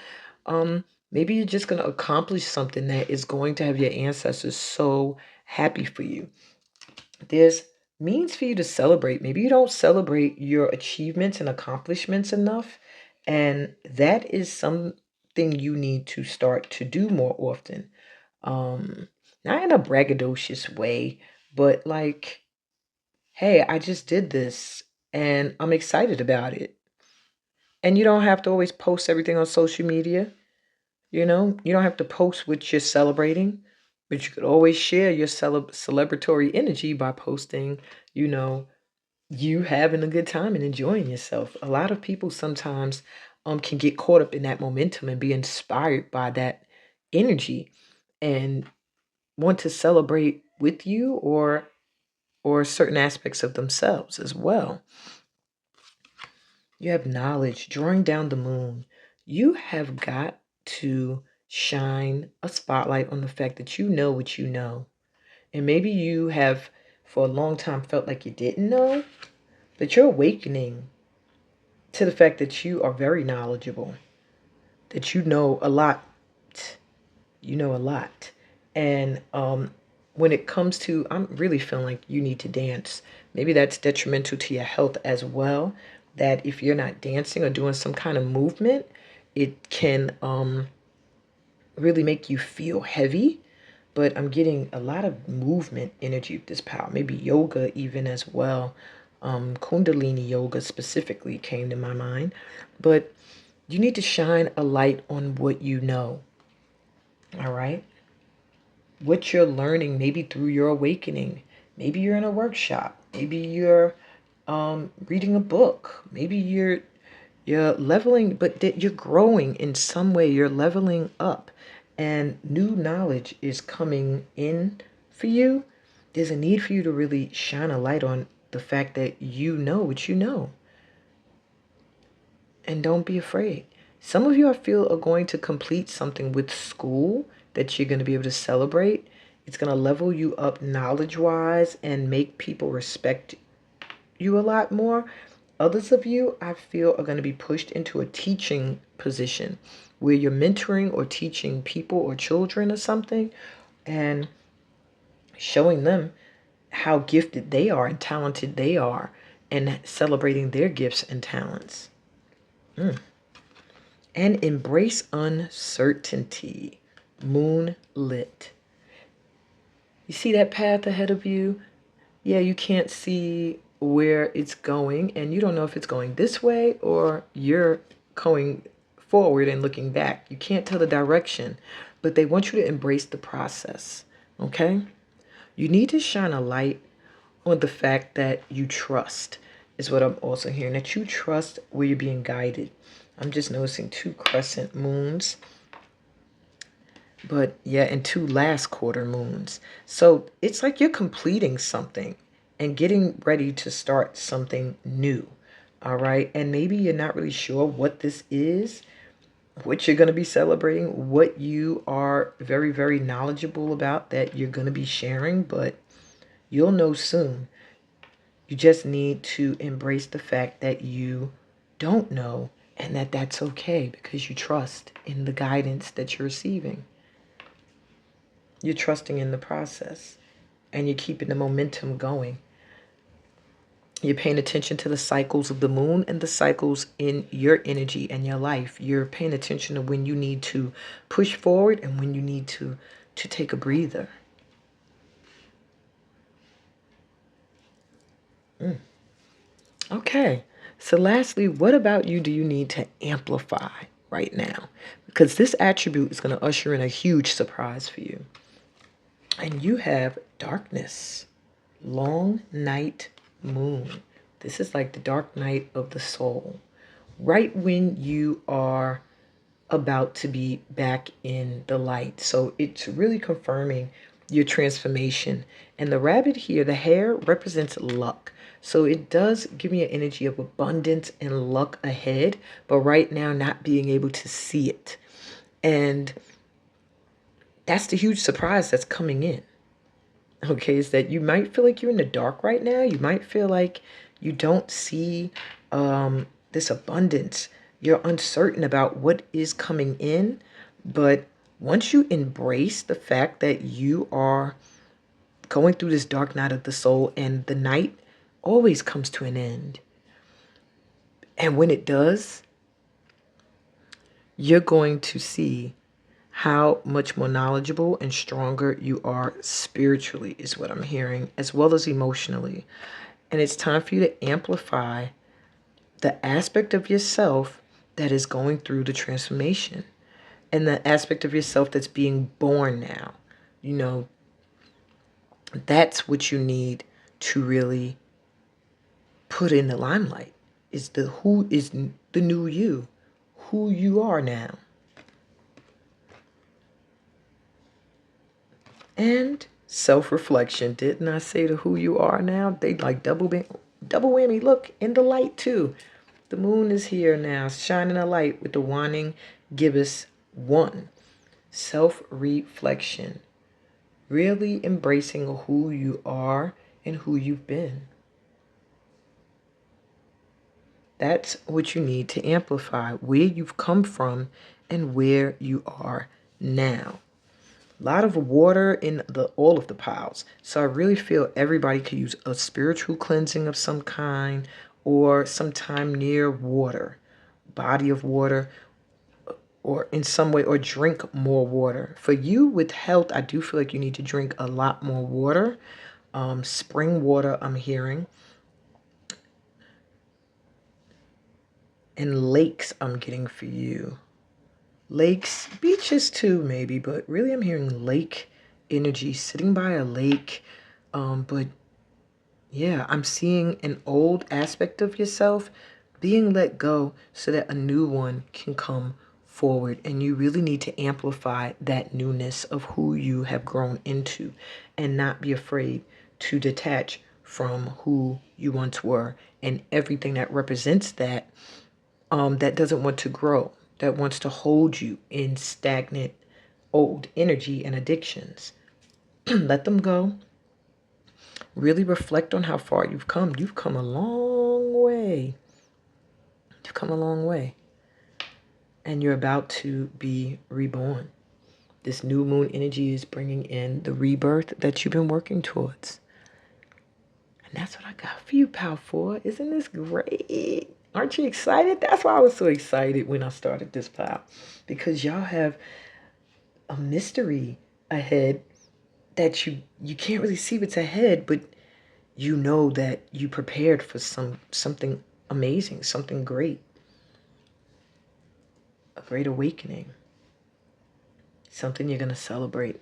Maybe you're just going to accomplish something that is going to have your ancestors so happy for you. There's means for you to celebrate. Maybe you don't celebrate your achievements and accomplishments enough. And that is something you need to start to do more often. Not in a braggadocious way, but like, hey, I just did this and I'm excited about it. And you don't have to always post everything on social media. You don't have to post what you're celebrating, but you could always share your celebratory energy by posting, you know, you having a good time and enjoying yourself. A lot of people sometimes can get caught up in that momentum and be inspired by that energy and want to celebrate with you or certain aspects of themselves as well. You have knowledge, drawing down the moon. You have got to shine a spotlight on the fact that you know what you know. And maybe you have for a long time felt like you didn't know, but you're awakening to the fact that you are very knowledgeable, that you know a lot. You know a lot. And when it comes to, I'm really feeling like you need to dance. Maybe that's detrimental to your health as well. That if you're not dancing or doing some kind of movement, it can really make you feel heavy, but I'm getting a lot of movement energy with this power. Maybe yoga even as well. Kundalini yoga specifically came to my mind. But you need to shine a light on what you know. All right? What you're learning, maybe through your awakening. Maybe you're in a workshop. Maybe you're reading a book. Maybe you're leveling, but that you're growing in some way. You're leveling up, and new knowledge is coming in for you. There's a need for you to really shine a light on the fact that you know what you know, and don't be afraid. Some of you, I feel, are going to complete something with school that you're going to be able to celebrate. It's going to level you up knowledge-wise and make people respect you a lot more. Others of you, I feel, are going to be pushed into a teaching position where you're mentoring or teaching people or children or something and showing them how gifted they are and talented they are and celebrating their gifts and talents. And embrace uncertainty. Moonlit. You see that path ahead of you? Yeah, you can't see where it's going, and you don't know if it's going this way or you're going forward and looking back. You can't tell the direction, but they want you to embrace the process, okay? You need to shine a light on the fact that you trust, is what I'm also hearing, that you trust where you're being guided. I'm just noticing 2 crescent moons. But yeah, and 2 last quarter moons. So it's like you're completing something and getting ready to start something new. All right. And maybe you're not really sure what this is, what you're going to be celebrating, what you are very, very knowledgeable about that you're going to be sharing, but you'll know soon. You just need to embrace the fact that you don't know and that that's okay because you trust in the guidance that you're receiving. You're trusting in the process and you're keeping the momentum going. You're paying attention to the cycles of the moon and the cycles in your energy and your life. You're paying attention to when you need to push forward and when you need to take a breather. Okay. So lastly, what about you do you need to amplify right now? Because this attribute is going to usher in a huge surprise for you. And you have darkness, long night moon. This is like the dark night of the soul. Right when you are about to be back in the light. So it's really confirming your transformation. And the rabbit here, the hare, represents luck. So it does give me an energy of abundance and luck ahead, but right now not being able to see it. And that's the huge surprise that's coming in. Okay, is that you might feel like you're in the dark right now. You might feel like you don't see this abundance. You're uncertain about what is coming in. But once you embrace the fact that you are going through this dark night of the soul, and the night always comes to an end. And when it does, you're going to see how much more knowledgeable and stronger you are spiritually, is what I'm hearing, as well as emotionally. And it's time for you to amplify the aspect of yourself that is going through the transformation and the aspect of yourself that's being born now. You know, that's what you need to really put in the limelight, is the who is the new you, who you are now. And self-reflection. Didn't I say to who you are now? They like double whammy. Look, in the light too. The moon is here now, shining a light with the waning gibbous one. Self-reflection. Really embracing who you are and who you've been. That's what you need to amplify, where you've come from and where you are now. A lot of water in all of the piles. So I really feel everybody could use a spiritual cleansing of some kind or some time near water, body of water, or in some way, or drink more water. For you with health, I do feel like you need to drink a lot more water. Spring water, I'm hearing. And lakes, I'm getting for you. Lakes, beaches too, maybe, but really I'm hearing lake energy, sitting by a lake. But yeah, I'm seeing an old aspect of yourself being let go so that a new one can come forward. And you really need to amplify that newness of who you have grown into and not be afraid to detach from who you once were and everything that represents that, that doesn't want to grow, that wants to hold you in stagnant old energy and addictions. Let them go. Really reflect on how far you've come. You've come a long way. You've come a long way. And you're about to be reborn. This new moon energy is bringing in the rebirth that you've been working towards. And that's what I got for you, Pal 4. Isn't this great? Aren't you excited? That's why I was so excited when I started this, Pal. Because y'all have a mystery ahead that you can't really see what's ahead, but you know that you prepared for something amazing, something great. A great awakening. Something you're going to celebrate.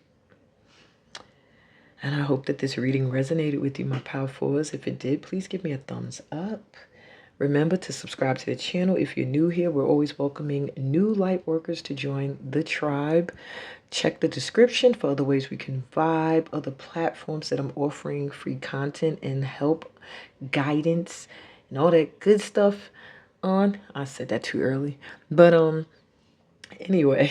And I hope that this reading resonated with you, my Pal 4s. If it did, please give me a thumbs up. Remember to subscribe to the channel. If you're new here, we're always welcoming new light workers to join the tribe. Check the description for other ways we can vibe, other platforms that I'm offering free content and help, guidance, and all that good stuff on. I said that too early. But anyway,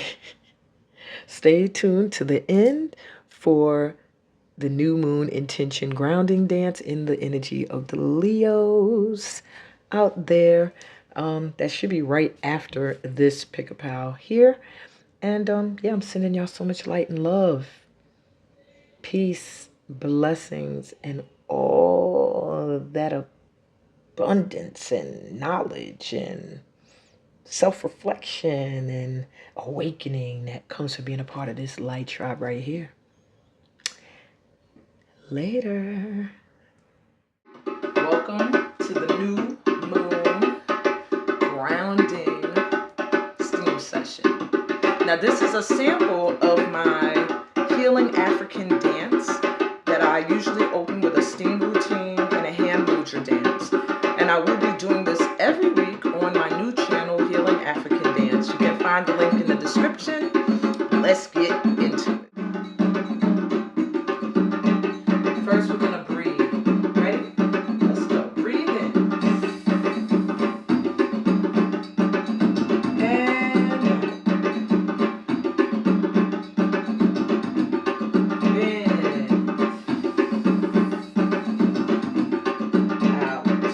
stay tuned to the end for the new moon intention grounding dance in the energy of the Leos out there. That should be right after this Pick a Pal here. And yeah, I'm sending y'all so much light and love, peace, blessings, and all of that abundance and knowledge and self-reflection and awakening that comes from being a part of this light tribe right here. Later. Welcome to the new moon grounding S.T.E.A.M session. Now this is a sample of my healing African dance that I usually open with a steam routine and a hand mudra dance. And I will be doing this every week on my new channel, Healing African Dance. You can find the link in the description. Let's get into it. First, we're gonna breathe. Ready? Let's go. Breathe in. And out. In.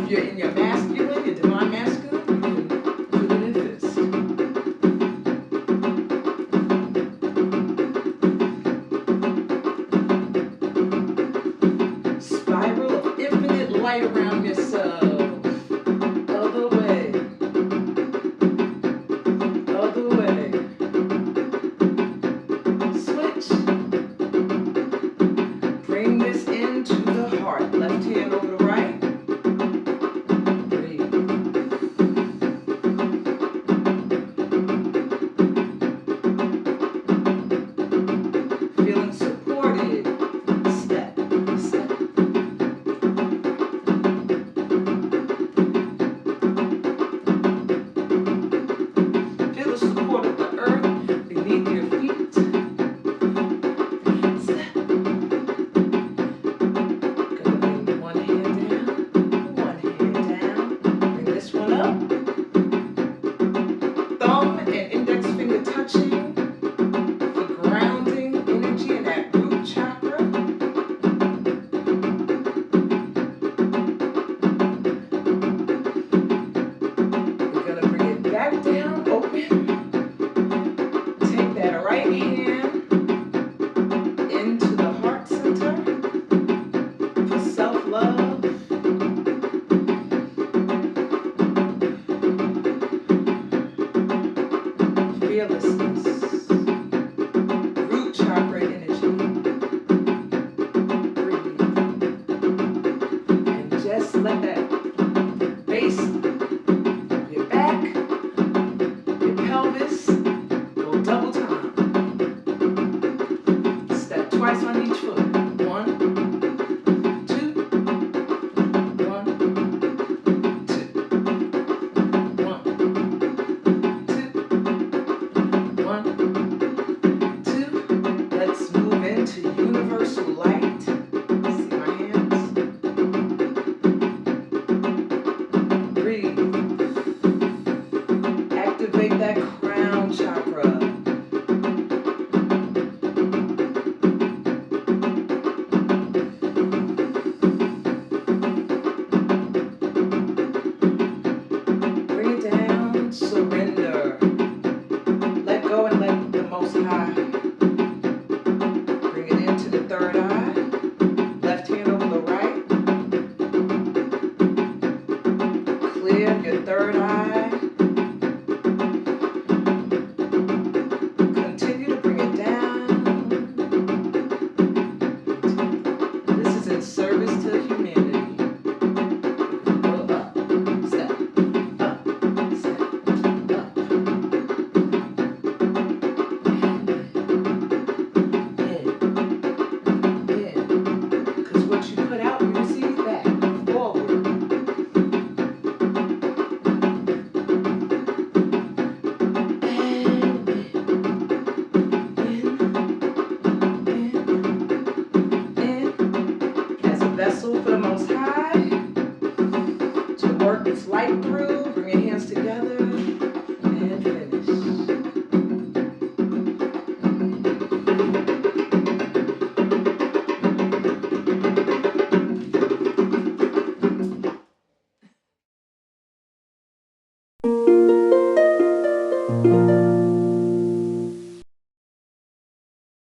you're in your masculine, your divine masculine, you can put it in fist. Spiral of infinite light around yourself.